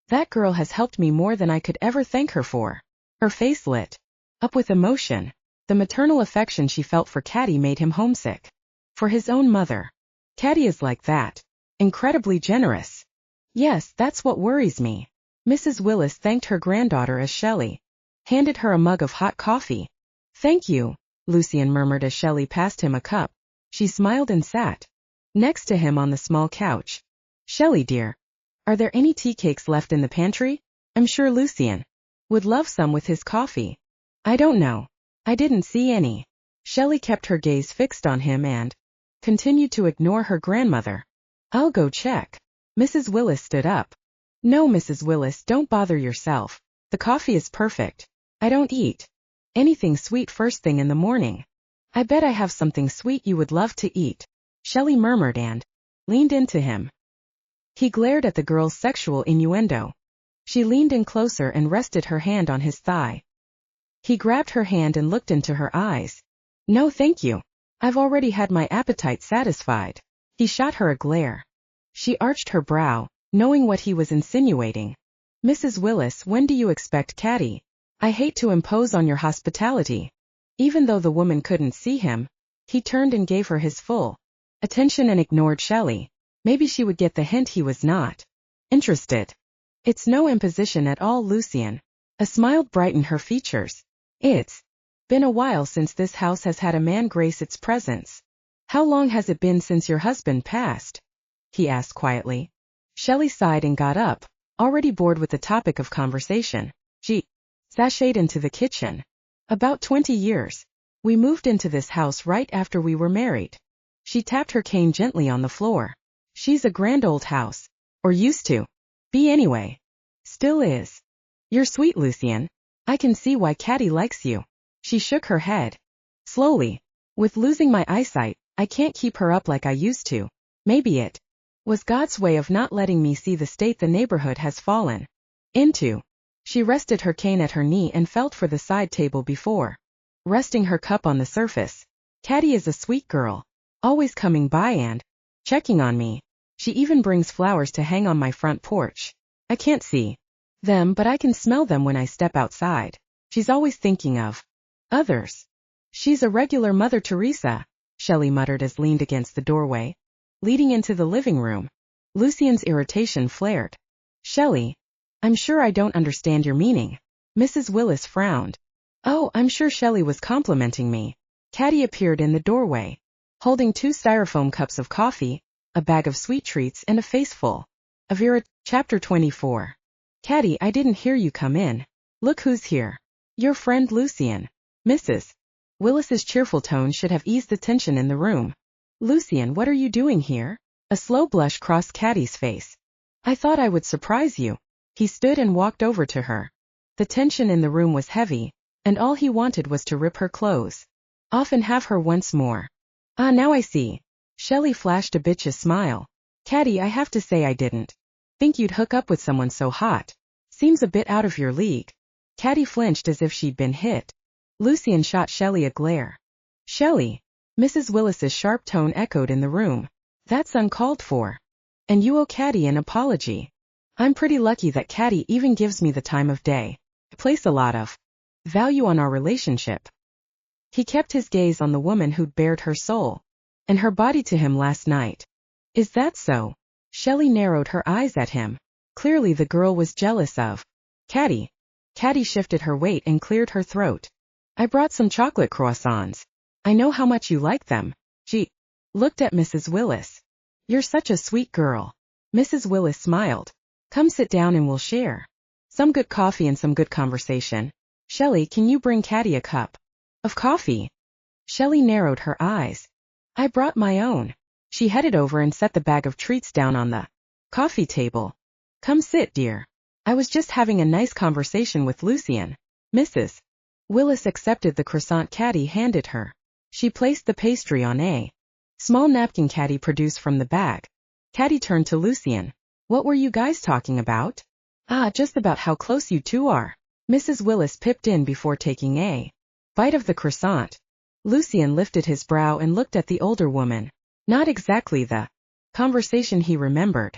That girl has helped me more than I could ever thank her for. Her face lit up with emotion. The maternal affection she felt for Catty made him homesick for his own mother. Catty is like that. Incredibly generous. Yes, that's what worries me. Mrs. Willis thanked her granddaughter as Shelley handed her a mug of hot coffee. Thank you, Lucien murmured as Shelley passed him a cup. She smiled and sat next to him on the small couch. Shelley dear, are there any tea cakes left in the pantry? I'm sure Lucien would love some with his coffee. I don't know. I didn't see any. Shelley kept her gaze fixed on him and continued to ignore her grandmother. I'll go check. Mrs. Willis stood up. No, Mrs. Willis, don't bother yourself. The coffee is perfect. I don't eat anything sweet first thing in the morning. I bet I have something sweet you would love to eat, Shelley murmured and leaned into him. He glared at the girl's sexual innuendo. She leaned in closer and rested her hand on his thigh. He grabbed her hand and looked into her eyes. No thank you. I've already had my appetite satisfied. He shot her a glare. She arched her brow, knowing what he was insinuating. Mrs. Willis, when do you expect Catty? I hate to impose on your hospitality. Even though the woman couldn't see him, he turned and gave her his full attention and ignored Shelley. Maybe she would get the hint he was not interested. It's no imposition at all, Lucien. A smile brightened her features. It's been a while since this house has had a man grace its presence. How long has it been since your husband passed? He asked quietly. Shelley sighed and got up, already bored with the topic of conversation. She sashayed into the kitchen. About 20 years. We moved into this house right after we were married. She tapped her cane gently on the floor. She's a grand old house. Or used to be anyway. Still is. You're sweet, Lucien. I can see why Catty likes you. She shook her head. Slowly. With losing my eyesight, I can't keep her up like I used to. Maybe it was God's way of not letting me see the state the neighborhood has fallen into. She rested her cane at her knee and felt for the side table before resting her cup on the surface. Catty is a sweet girl, always coming by and checking on me. She even brings flowers to hang on my front porch. I can't see them, but I can smell them when I step outside. She's always thinking of others. She's a regular Mother Teresa, Shelley muttered as leaned against the doorway, leading into the living room. Lucien's irritation flared. Shelley, I'm sure I don't understand your meaning. Mrs. Willis frowned. Oh, I'm sure Shelley was complimenting me. Catty appeared in the doorway, holding 2 styrofoam cups of coffee, a bag of sweet treats and a face full of Chapter 24. Catty, I didn't hear you come in. Look who's here. Your friend Lucien. Mrs. Willis's cheerful tone should have eased the tension in the room. Lucien, what are you doing here? A slow blush crossed Catty's face. I thought I would surprise you. He stood and walked over to her. The tension in the room was heavy, and all he wanted was to rip her clothes off and have her once more. Ah, now I see. Shelley flashed a bitch's smile. Catty, I have to say I didn't think you'd hook up with someone so hot. Seems a bit out of your league. Catty flinched as if she'd been hit. Lucien shot Shelley a glare. Shelley. Mrs. Willis's sharp tone echoed in the room. That's uncalled for. And you owe Catty an apology. I'm pretty lucky that Catty even gives me the time of day. I place a lot of value on our relationship. He kept his gaze on the woman who'd bared her soul and her body to him last night. Is that so? Shelley narrowed her eyes at him. Clearly the girl was jealous of Catty. Catty shifted her weight and cleared her throat. I brought some chocolate croissants. I know how much you like them. She looked at Mrs. Willis. You're such a sweet girl. Mrs. Willis smiled. Come sit down and we'll share some good coffee and some good conversation. Shelley, can you bring Catty a cup of coffee? Shelley narrowed her eyes. I brought my own. She headed over and set the bag of treats down on the coffee table. Come sit, dear. I was just having a nice conversation with Lucien. Mrs. Willis accepted the croissant Catty handed her. She placed the pastry on a small napkin Catty produced from the bag. Catty turned to Lucien. What were you guys talking about? Ah, just about how close you two are. Mrs. Willis pipped in before taking a Bite of the croissant. Lucien lifted his brow and looked at the older woman. Not exactly the conversation he remembered.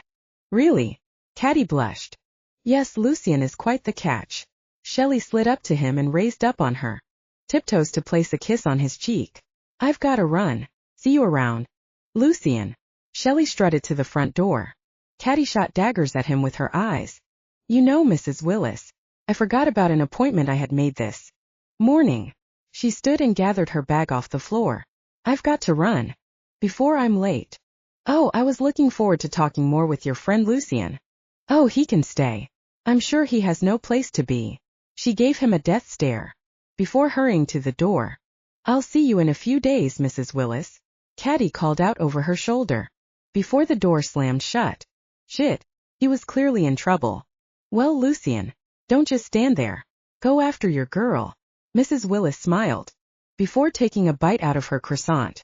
Really? Catty blushed. Yes, Lucien is quite the catch. Shelley slid up to him and raised up on her tiptoes to place a kiss on his cheek. I've gotta run. See you around. Lucien. Shelley strutted to the front door. Catty shot daggers at him with her eyes. You know, Mrs. Willis, I forgot about an appointment I had made this morning. She stood and gathered her bag off the floor. I've got to run before I'm late. Oh, I was looking forward to talking more with your friend Lucien. Oh, he can stay. I'm sure he has no place to be. She gave him a death stare before hurrying to the door. I'll see you in a few days, Mrs. Willis, Catty called out over her shoulder before the door slammed shut. Shit. He was clearly in trouble. Well, Lucien, don't just stand there. Go after your girl. Mrs. Willis smiled before taking a bite out of her croissant.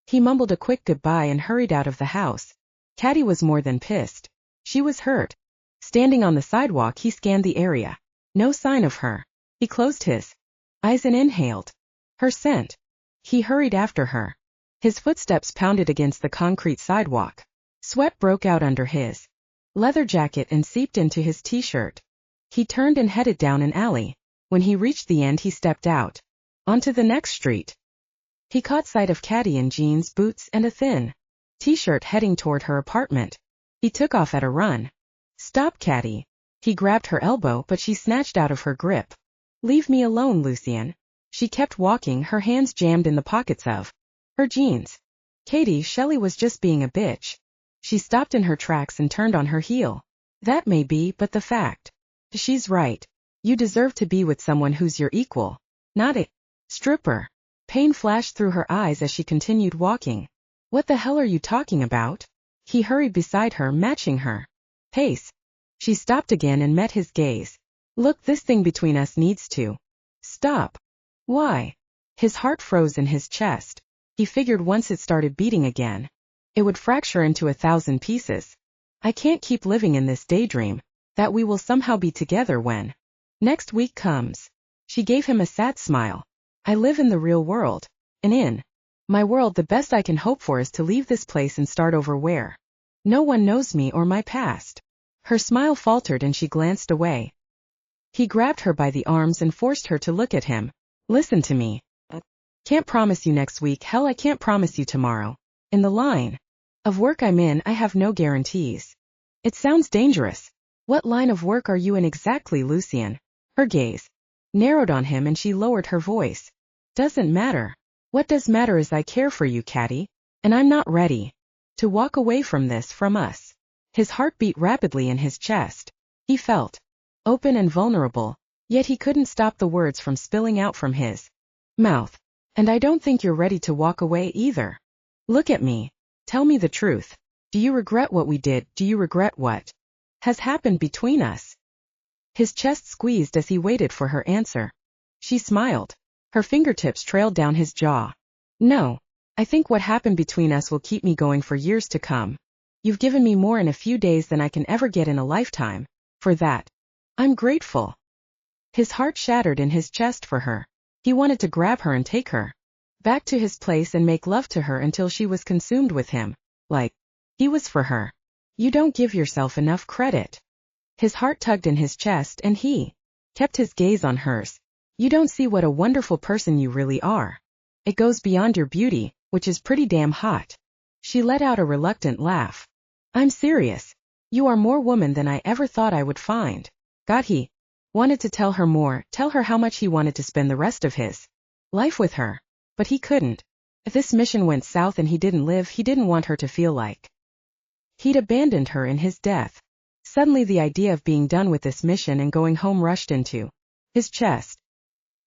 He mumbled a quick goodbye and hurried out of the house. Catty was more than pissed. She was hurt. Standing on the sidewalk, he scanned the area. No sign of her. He closed his eyes and inhaled her scent. He hurried after her. His footsteps pounded against the concrete sidewalk. Sweat broke out under his leather jacket and seeped into his t-shirt. He turned and headed down an alley. When he reached the end, he stepped out onto the next street. He caught sight of Catty in jeans, boots, and a thin t-shirt heading toward her apartment. He took off at a run. Stop, Catty. He grabbed her elbow, but she snatched out of her grip. Leave me alone, Lucien. She kept walking, her hands jammed in the pockets of her jeans. Katie, Shelley was just being a bitch. She stopped in her tracks and turned on her heel. That may be, but the fact. She's right. You deserve to be with someone who's your equal, not a stripper. Pain flashed through her eyes as she continued walking. What the hell are you talking about? He hurried beside her, matching her pace. She stopped again and met his gaze. Look, this thing between us needs to stop. Why? His heart froze in his chest. He figured once it started beating again, it would fracture into 1,000 pieces. I can't keep living in this daydream that we will somehow be together when next week comes. She gave him a sad smile. I live in the real world, and in my world the best I can hope for is to leave this place and start over where no one knows me or my past. Her smile faltered and she glanced away. He grabbed her by the arms and forced her to look at him. Listen to me. Can't promise you next week, hell I can't promise you tomorrow. In the line of work I'm in, I have no guarantees. It sounds dangerous. What line of work are you in exactly, Lucien? Her gaze narrowed on him and she lowered her voice. Doesn't matter. What does matter is I care for you, Catty, and I'm not ready to walk away from this, from us. His heart beat rapidly in his chest. He felt open and vulnerable, yet he couldn't stop the words from spilling out from his mouth. And I don't think you're ready to walk away either. Look at me. Tell me the truth. Do you regret what we did? Do you regret what has happened between us? His chest squeezed as he waited for her answer. She smiled. Her fingertips trailed down his jaw. No. I think what happened between us will keep me going for years to come. You've given me more in a few days than I can ever get in a lifetime. For that, I'm grateful. His heart shattered in his chest for her. He wanted to grab her and take her back to his place and make love to her until she was consumed with him. Like he was for her. You don't give yourself enough credit. His heart tugged in his chest and he kept his gaze on hers. You don't see what a wonderful person you really are. It goes beyond your beauty, which is pretty damn hot. She let out a reluctant laugh. I'm serious. You are more woman than I ever thought I would find. God, he wanted to tell her more, tell her how much he wanted to spend the rest of his life with her. But he couldn't. If this mission went south and he didn't live, he didn't want her to feel like he'd abandoned her in his death. Suddenly the idea of being done with this mission and going home rushed into his chest.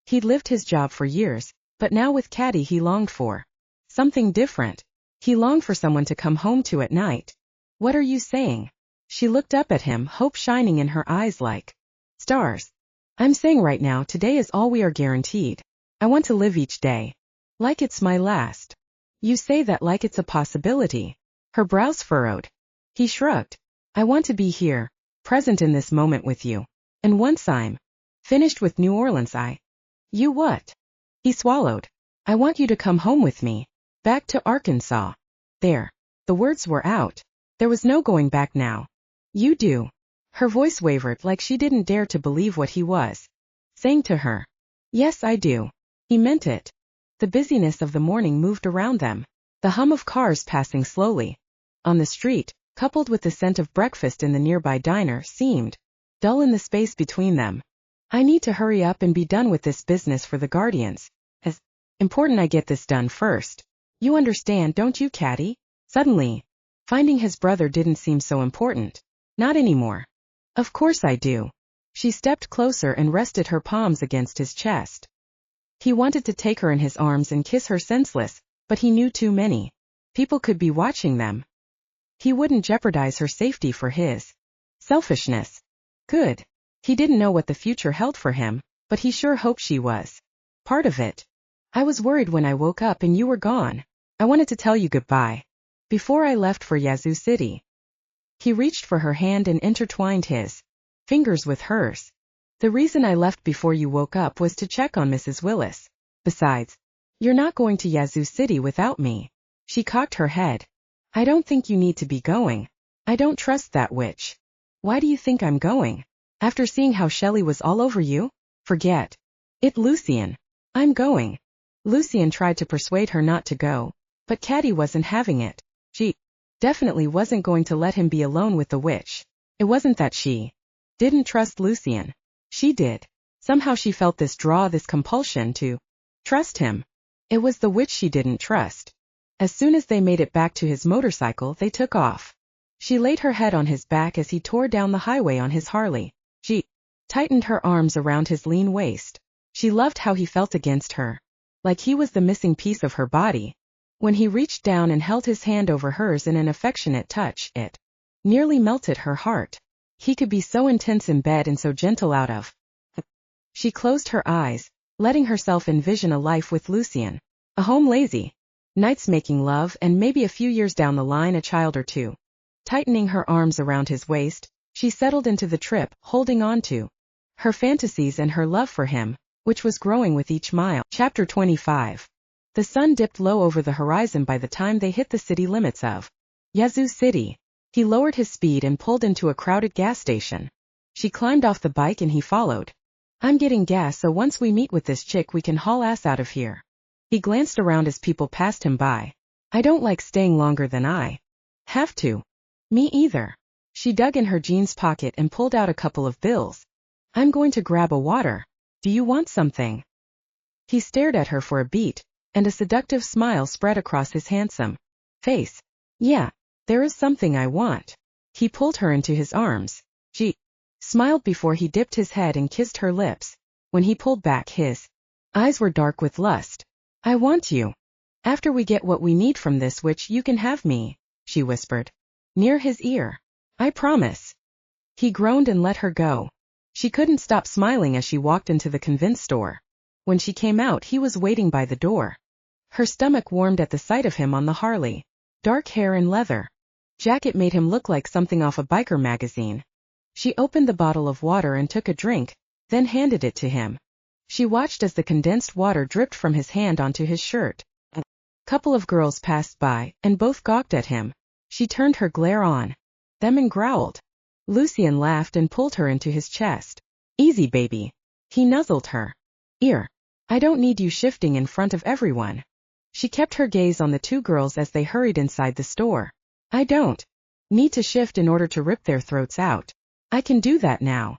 He'd lived his job for years, but now with Catty he longed for something different. He longed for someone to come home to at night. What are you saying? She looked up at him, hope shining in her eyes like stars. I'm saying right now, today is all we are guaranteed. I want to live each day like it's my last. You say that like it's a possibility. Her brows furrowed. He shrugged. I want to be here, present in this moment with you. And once I'm finished with New Orleans, you what? He swallowed. I want you to come home with me. Back to Arkansas. There. The words were out. There was no going back now. You do. Her voice wavered like she didn't dare to believe what he was saying to her. Yes, I do. He meant it. The busyness of the morning moved around them. The hum of cars passing slowly on the street, coupled with the scent of breakfast in the nearby diner, seemed dull in the space between them. I need to hurry up and be done with this business for the Guardians. As important I get this done first. You understand, don't you, Catty? Suddenly, finding his brother didn't seem so important. Not anymore. Of course I do. She stepped closer and rested her palms against his chest. He wanted to take her in his arms and kiss her senseless, but he knew too many people could be watching them. He wouldn't jeopardize her safety for his selfishness. Good. He didn't know what the future held for him, but he sure hoped she was part of it. I was worried when I woke up and you were gone. I wanted to tell you goodbye before I left for Yazoo City. He reached for her hand and intertwined his fingers with hers. The reason I left before you woke up was to check on Mrs. Willis. Besides, you're not going to Yazoo City without me. She cocked her head. I don't think you need to be going. I don't trust that witch. Why do you think I'm going? After seeing how Shelley was all over you? Forget it, Lucien. I'm going. Lucien tried to persuade her not to go, but Catty wasn't having it. She definitely wasn't going to let him be alone with the witch. It wasn't that she didn't trust Lucien. She did. Somehow she felt this draw, this compulsion to trust him. It was the witch she didn't trust. As soon as they made it back to his motorcycle, they took off. She laid her head on his back as he tore down the highway on his Harley. She tightened her arms around his lean waist. She loved how he felt against her, like he was the missing piece of her body. When he reached down and held his hand over hers in an affectionate touch, it nearly melted her heart. He could be so intense in bed and so gentle out of. She closed her eyes, letting herself envision a life with Lucien. A home, lazy nights making love, and maybe a few years down the line a child or two. Tightening her arms around his waist, she settled into the trip, holding on to her fantasies and her love for him, which was growing with each mile. Chapter 25. The sun dipped low over the horizon by the time they hit the city limits of Yazoo City. He lowered his speed and pulled into a crowded gas station. She climbed off the bike and he followed. I'm getting gas, so once we meet with this chick we can haul ass out of here. He glanced around as people passed him by. I don't like staying longer than I have to. Me either. She dug in her jeans pocket and pulled out a couple of bills. I'm going to grab a water. Do you want something? He stared at her for a beat, and a seductive smile spread across his handsome face. Yeah, there is something I want. He pulled her into his arms. She smiled before he dipped his head and kissed her lips. When he pulled back, his eyes were dark with lust. I want you. After we get what we need from this witch, you can have me, she whispered near his ear. I promise. He groaned and let her go. She couldn't stop smiling as she walked into the convenience store. When she came out, he was waiting by the door. Her stomach warmed at the sight of him on the Harley. Dark hair and leather jacket made him look like something off a biker magazine. She opened the bottle of water and took a drink, then handed it to him. She watched as the condensed water dripped from his hand onto his shirt. A couple of girls passed by, and both gawked at him. She turned her glare on them and growled. Lucien laughed and pulled her into his chest. Easy, baby. He nuzzled her ear. I don't need you shifting in front of everyone. She kept her gaze on the two girls as they hurried inside the store. I don't need to shift in order to rip their throats out. I can do that now.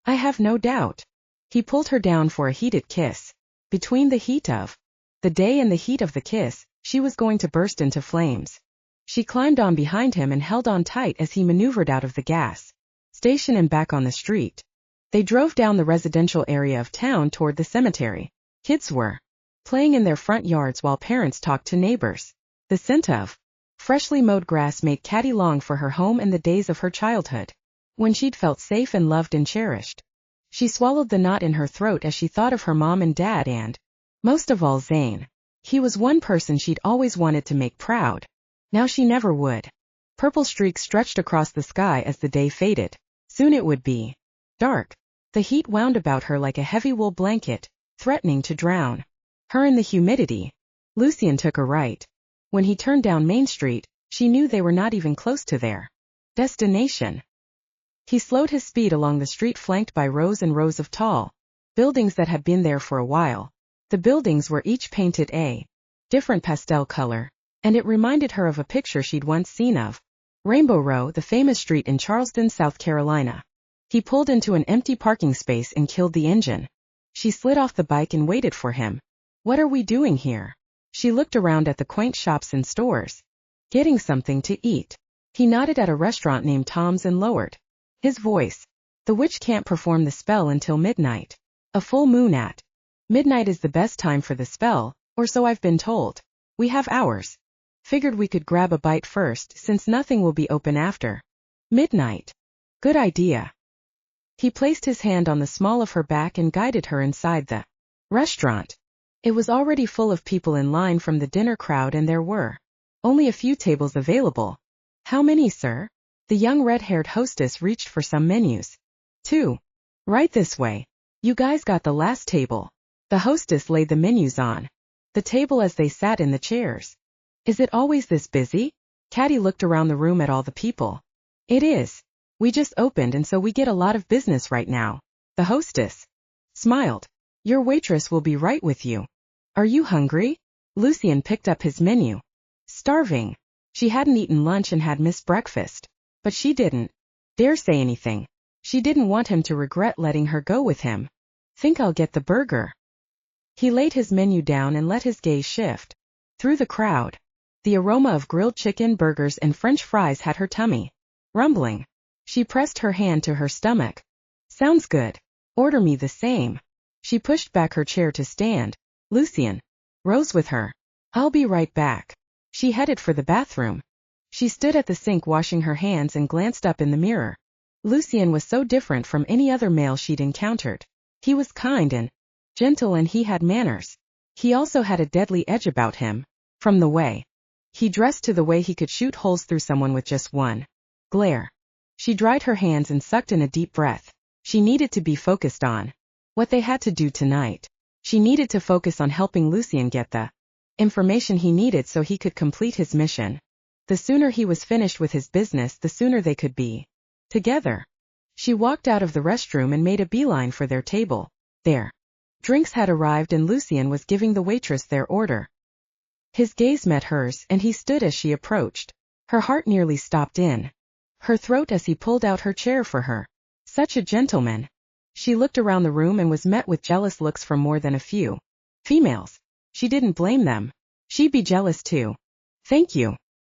I have no doubt. He pulled her down for a heated kiss. Between the heat of the day and the heat of the kiss, she was going to burst into flames. She climbed on behind him and held on tight as he maneuvered out of the gas station and back on the street. They drove down the residential area of town toward the cemetery. Kids were playing in their front yards while parents talked to neighbors. The scent of freshly mowed grass made Catty long for her home and the days of her childhood, when she'd felt safe and loved and cherished. She swallowed the knot in her throat as she thought of her mom and dad and, most of all, Zane. He was one person she'd always wanted to make proud. Now she never would. Purple streaks stretched across the sky as the day faded. Soon it would be dark. The heat wound about her like a heavy wool blanket, threatening to drown Her in the humidity. Lucien took a right. When he turned down Main Street, she knew they were not even close to their destination. He slowed his speed along the street flanked by rows and rows of tall buildings that had been there for a while. The buildings were each painted a different pastel color, and it reminded her of a picture she'd once seen of Rainbow Row, the famous street in Charleston, South Carolina. He pulled into an empty parking space and killed the engine. She slid off the bike and waited for him. What are we doing here? She looked around at the quaint shops and stores. Getting something to eat. He nodded at a restaurant named Tom's and lowered his voice. The witch can't perform the spell until midnight. A full moon at midnight is the best time for the spell, or so I've been told. We have hours. Figured we could grab a bite first since nothing will be open after midnight. Good idea. He placed his hand on the small of her back and guided her inside the restaurant. It was already full of people in line from the dinner crowd and there were only a few tables available. How many, sir? The young red-haired hostess reached for some menus. 2. Right this way. You guys got the last table. The hostess laid the menus on the table as they sat in the chairs. Is it always this busy? Catty looked around the room at all the people. It is. We just opened and so we get a lot of business right now. The hostess smiled. Your waitress will be right with you. Are you hungry? Lucien picked up his menu. Starving. She hadn't eaten lunch and had missed breakfast. But she didn't dare say anything. She didn't want him to regret letting her go with him. Think I'll get the burger. He laid his menu down and let his gaze shift through the crowd. The aroma of grilled chicken, burgers, and French fries had her tummy rumbling. She pressed her hand to her stomach. Sounds good. Order me the same. She pushed back her chair to stand. Lucien rose with her. I'll be right back. She headed for the bathroom. She stood at the sink washing her hands and glanced up in the mirror. Lucien was so different from any other male she'd encountered. He was kind and gentle and he had manners. He also had a deadly edge about him. From the way he dressed to the way he could shoot holes through someone with just one glare. She dried her hands and sucked in a deep breath. She needed to be focused on what they had to do tonight. She needed to focus on helping Lucien get the information he needed so he could complete his mission. The sooner he was finished with his business, the sooner they could be together. She walked out of the restroom and made a beeline for their table. Their drinks had arrived and Lucien was giving the waitress their order. His gaze met hers and he stood as she approached. Her heart nearly stopped in her throat as he pulled out her chair for her. Such a gentleman. She looked around the room and was met with jealous looks from more than a few females. She didn't blame them. She'd be jealous too. Thank you.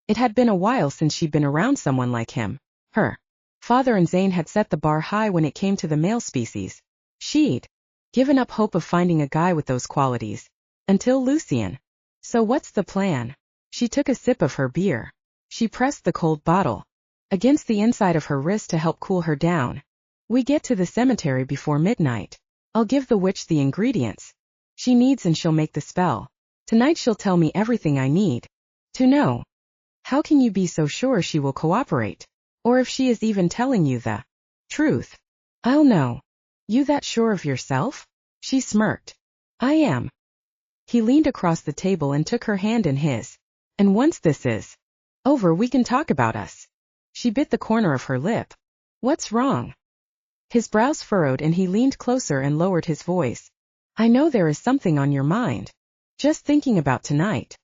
It had been a while since she'd been around someone like him. Her father and Zane had set the bar high when it came to the male species. She'd given up hope of finding a guy with those qualities. Until Lucien. So what's the plan? She took a sip of her beer. She pressed the cold bottle against the inside of her wrist to help cool her down. We get to the cemetery before midnight. I'll give the witch the ingredients she needs and she'll make the spell. Tonight she'll tell me everything I need to know. How can you be so sure she will cooperate? Or if she is even telling you the truth? I'll know. You that sure of yourself? She smirked. I am. He leaned across the table and took her hand in his. And once this is over, we can talk about us. She bit the corner of her lip. What's wrong? His brows furrowed and he leaned closer and lowered his voice. I know there is something on your mind. Just thinking about tonight.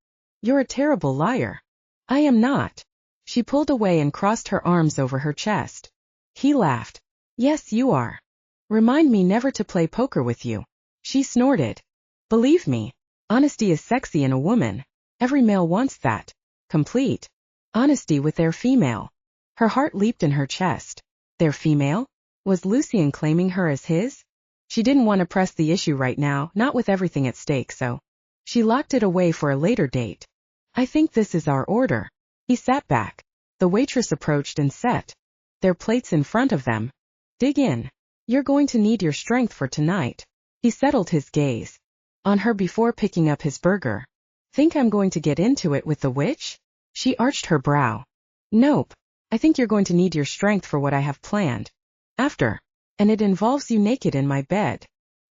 You're a terrible liar. I am not. She pulled away and crossed her arms over her chest. He laughed. Yes, you are. Remind me never to play poker with you. She snorted. Believe me, honesty is sexy in a woman. Every male wants that. Complete honesty with their female. Her heart leaped in her chest. Their female? Was Lucien claiming her as his? She didn't want to press the issue right now, not with everything at stake, so she locked it away for a later date. I think this is our order. He sat back. The waitress approached and set their plates in front of them. Dig in. You're going to need your strength for tonight. He settled his gaze on her before picking up his burger. Think I'm going to get into it with the witch? She arched her brow. Nope. I think you're going to need your strength for what I have planned. After. And it involves you naked in my bed.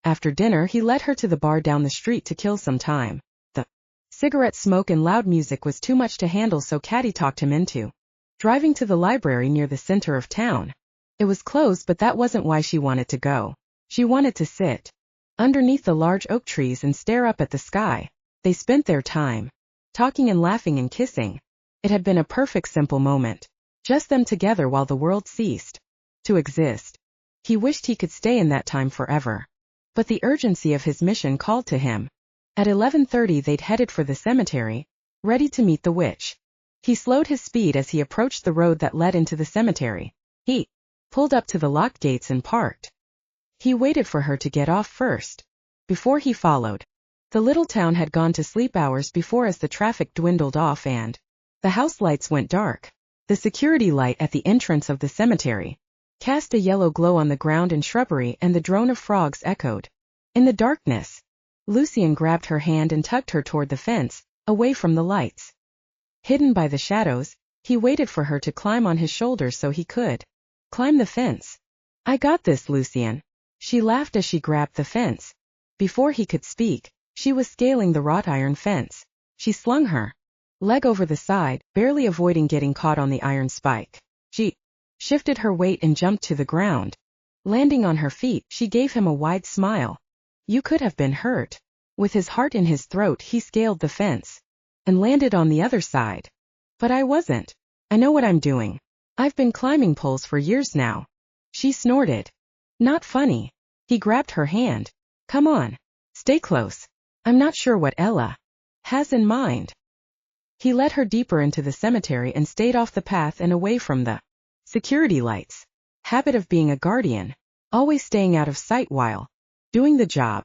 After dinner he led her to the bar down the street to kill some time. The cigarette smoke and loud music was too much to handle, so Catty talked him into driving to the library near the center of town. It was closed, but that wasn't why she wanted to go. She wanted to sit underneath the large oak trees and stare up at the sky. They spent their time talking and laughing and kissing. It had been a perfect simple moment. Just them together while the world ceased to exist. He wished he could stay in that time forever. But the urgency of his mission called to him. At 11:30 they'd headed for the cemetery, ready to meet the witch. He slowed his speed as he approached the road that led into the cemetery. He pulled up to the locked gates and parked. He waited for her to get off first before he followed. The little town had gone to sleep hours before as the traffic dwindled off and the house lights went dark. The security light at the entrance of the cemetery cast a yellow glow on the ground and shrubbery, and the drone of frogs echoed in the darkness. Lucien grabbed her hand and tugged her toward the fence, away from the lights. Hidden by the shadows, he waited for her to climb on his shoulders so he could climb the fence. "I got this, Lucien." She laughed as she grabbed the fence. Before he could speak, she was scaling the wrought iron fence. She slung her leg over the side, barely avoiding getting caught on the iron spike. She shifted her weight and jumped to the ground. Landing on her feet, she gave him a wide smile. "You could have been hurt." With his heart in his throat, he scaled the fence and landed on the other side. "But I wasn't. I know what I'm doing. I've been climbing poles for years now." She snorted. "Not funny." He grabbed her hand. "Come on. Stay close. I'm not sure what Ella has in mind." He led her deeper into the cemetery and stayed off the path and away from the security lights. Habit of being a guardian. Always staying out of sight while doing the job.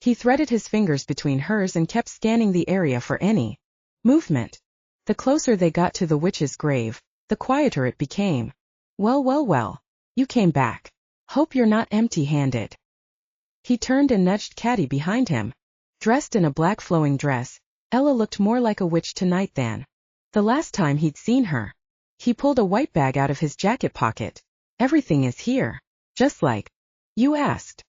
He threaded his fingers between hers and kept scanning the area for any movement. The closer they got to the witch's grave, the quieter it became. Well, you came back. Hope you're not empty-handed." He turned and nudged Catty behind him. Dressed in a black flowing dress, Ella looked more like a witch tonight than the last time he'd seen her. He pulled a white bag out of his jacket pocket. "Everything is here. Just like you asked."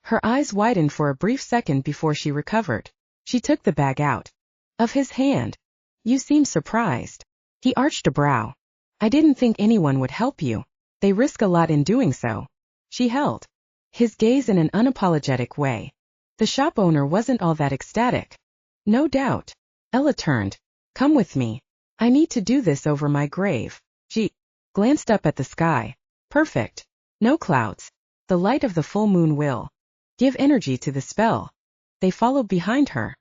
Her eyes widened for a brief second before she recovered. She took the bag out of his hand. "You seem surprised." He arched a brow. "I didn't think anyone would help you. They risk a lot in doing so." She held his gaze in an unapologetic way. The shop owner wasn't all that ecstatic. "No doubt." Ella turned. "Come with me. I need to do this over my grave." She glanced up at the sky. "Perfect. No clouds. The light of the full moon will give energy to the spell." They followed behind her.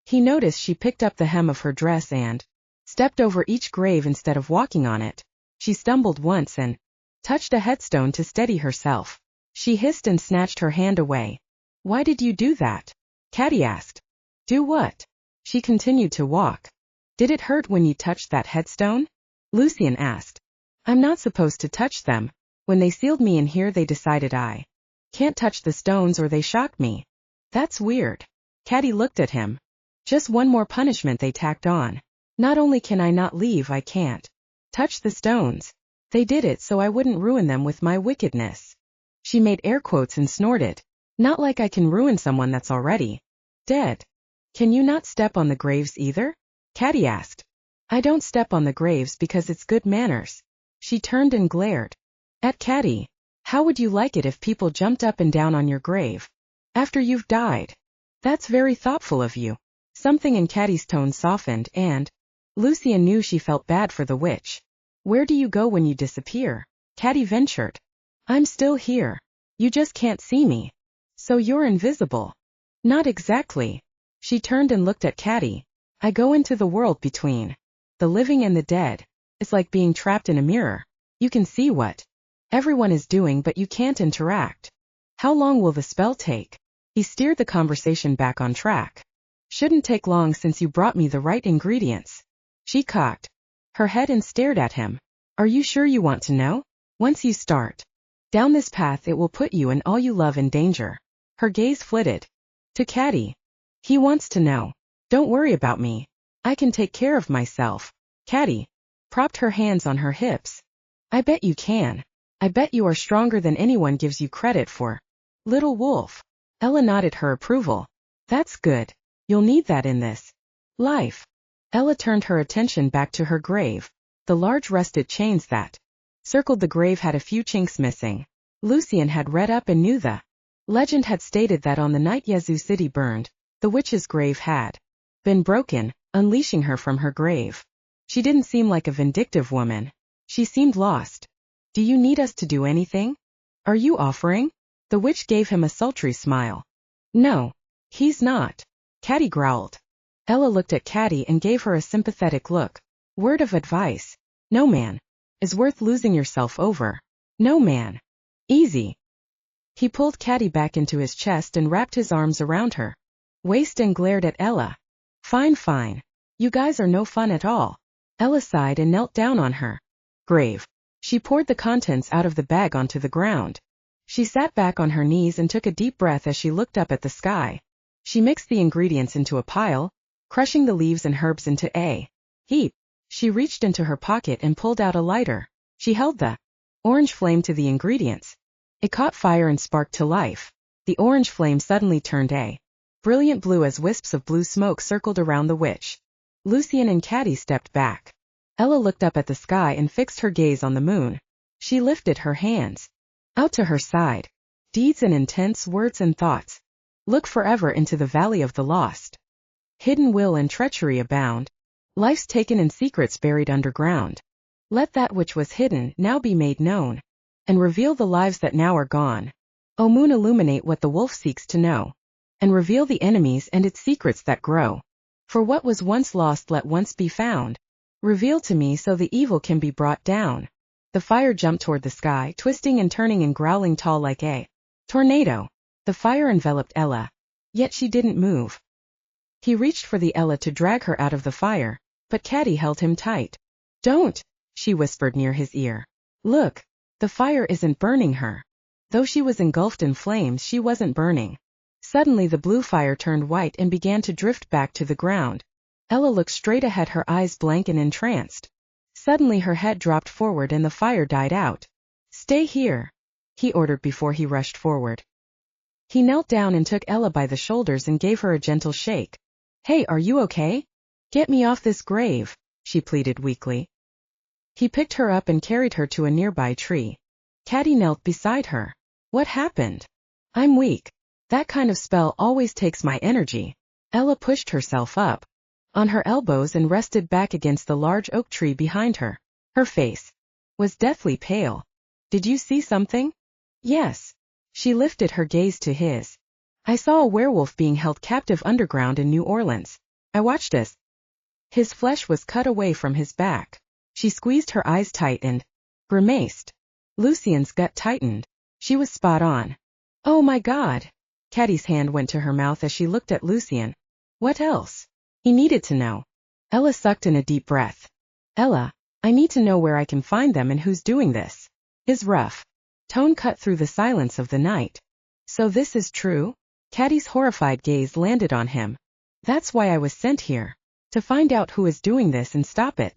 He noticed she picked up the hem of her dress and stepped over each grave instead of walking on it. She stumbled once and touched a headstone to steady herself. She hissed and snatched her hand away. "Why did you do that?" Catty asked. "Do what?" She continued to walk. "Did it hurt when you touched that headstone?" Lucien asked. "I'm not supposed to touch them. When they sealed me in here they decided I can't touch the stones or they shocked me." "That's weird." Catty looked at him. "Just one more punishment they tacked on. Not only can I not leave, I can't touch the stones. They did it so I wouldn't ruin them with my wickedness." She made air quotes and snorted. "Not like I can ruin someone that's already dead." "Can you not step on the graves either?" Catty asked. "I don't step on the graves because it's good manners." She turned and glared at Catty. "How would you like it if people jumped up and down on your grave after you've died?" "That's very thoughtful of you." Something in Catty's tone softened, and Lucien knew she felt bad for the witch. "Where do you go when you disappear?" Catty ventured. "I'm still here. You just can't see me." "So you're invisible?" "Not exactly." She turned and looked at Catty. "I go into the world between the living and the dead. It's like being trapped in a mirror. You can see what everyone is doing, but you can't interact." "How long will the spell take?" He steered the conversation back on track. "Shouldn't take long since you brought me the right ingredients." She cocked her head and stared at him. "Are you sure you want to know? Once you start down this path it will put you and all you love in danger." Her gaze flitted to Catty. "He wants to know. Don't worry about me. I can take care of myself." Catty propped her hands on her hips. "I bet you can. I bet you are stronger than anyone gives you credit for." "Little wolf." Ella nodded her approval. That's good. You'll need that in this life. Ella turned her attention back to her grave. The large rusted chains that circled the grave had a few chinks missing. Lucien had read up and knew the legend had stated that on the night Yazoo City burned, the witch's grave had been broken, unleashing her from her grave. She didn't seem like a vindictive woman. She seemed lost. Do you need us to do anything? Are you offering? The witch gave him a sultry smile. No. He's not. Catty growled. Ella looked at Catty and gave her a sympathetic look. Word of advice. No man is worth losing yourself over. No man. Easy. He pulled Catty back into his chest and wrapped his arms around her waist and glared at Ella. Fine, fine. You guys are no fun at all. Ella sighed and knelt down on her grave. She poured the contents out of the bag onto the ground. She sat back on her knees and took a deep breath as she looked up at the sky. She mixed the ingredients into a pile, crushing the leaves and herbs into a heap. She reached into her pocket and pulled out a lighter. She held the orange flame to the ingredients. It caught fire and sparked to life. The orange flame suddenly turned a brilliant blue as wisps of blue smoke circled around the witch. Lucien and Catty stepped back. Ella looked up at the sky and fixed her gaze on the moon. She lifted her hands out to her side. Deeds and intense words and thoughts. Look forever into the valley of the lost. Hidden will and treachery abound. Life's taken and secrets buried underground. Let that which was hidden now be made known, and reveal the lives that now are gone. O moon, illuminate what the wolf seeks to know, and reveal the enemies and its secrets that grow. For what was once lost let once be found. Reveal to me so the evil can be brought down. The fire jumped toward the sky, twisting and turning and growling tall like a tornado. The fire enveloped Ella, yet she didn't move. He reached for the Ella to drag her out of the fire, but Catty held him tight. Don't, she whispered near his ear. Look, the fire isn't burning her. Though she was engulfed in flames, she wasn't burning. Suddenly the blue fire turned white and began to drift back to the ground. Ella looked straight ahead, her eyes blank and entranced. Suddenly her head dropped forward and the fire died out. Stay here, he ordered before he rushed forward. He knelt down and took Ella by the shoulders and gave her a gentle shake. Hey, are you okay? Get me off this grave, she pleaded weakly. He picked her up and carried her to a nearby tree. Catty knelt beside her. What happened? I'm weak. That kind of spell always takes my energy. Ella pushed herself up on her elbows and rested back against the large oak tree behind her. Her face was deathly pale. Did you see something? Yes. She lifted her gaze to his. I saw a werewolf being held captive underground in New Orleans. I watched as his flesh was cut away from his back. She squeezed her eyes tight and grimaced. Lucien's gut tightened. She was spot on. Oh my God. Catty's hand went to her mouth as she looked at Lucien. What else? He needed to know. Ella sucked in a deep breath. Ella, I need to know where I can find them and who's doing this. His rough tone cut through the silence of the night. So this is true? Catty's horrified gaze landed on him. That's why I was sent here. To find out who is doing this and stop it.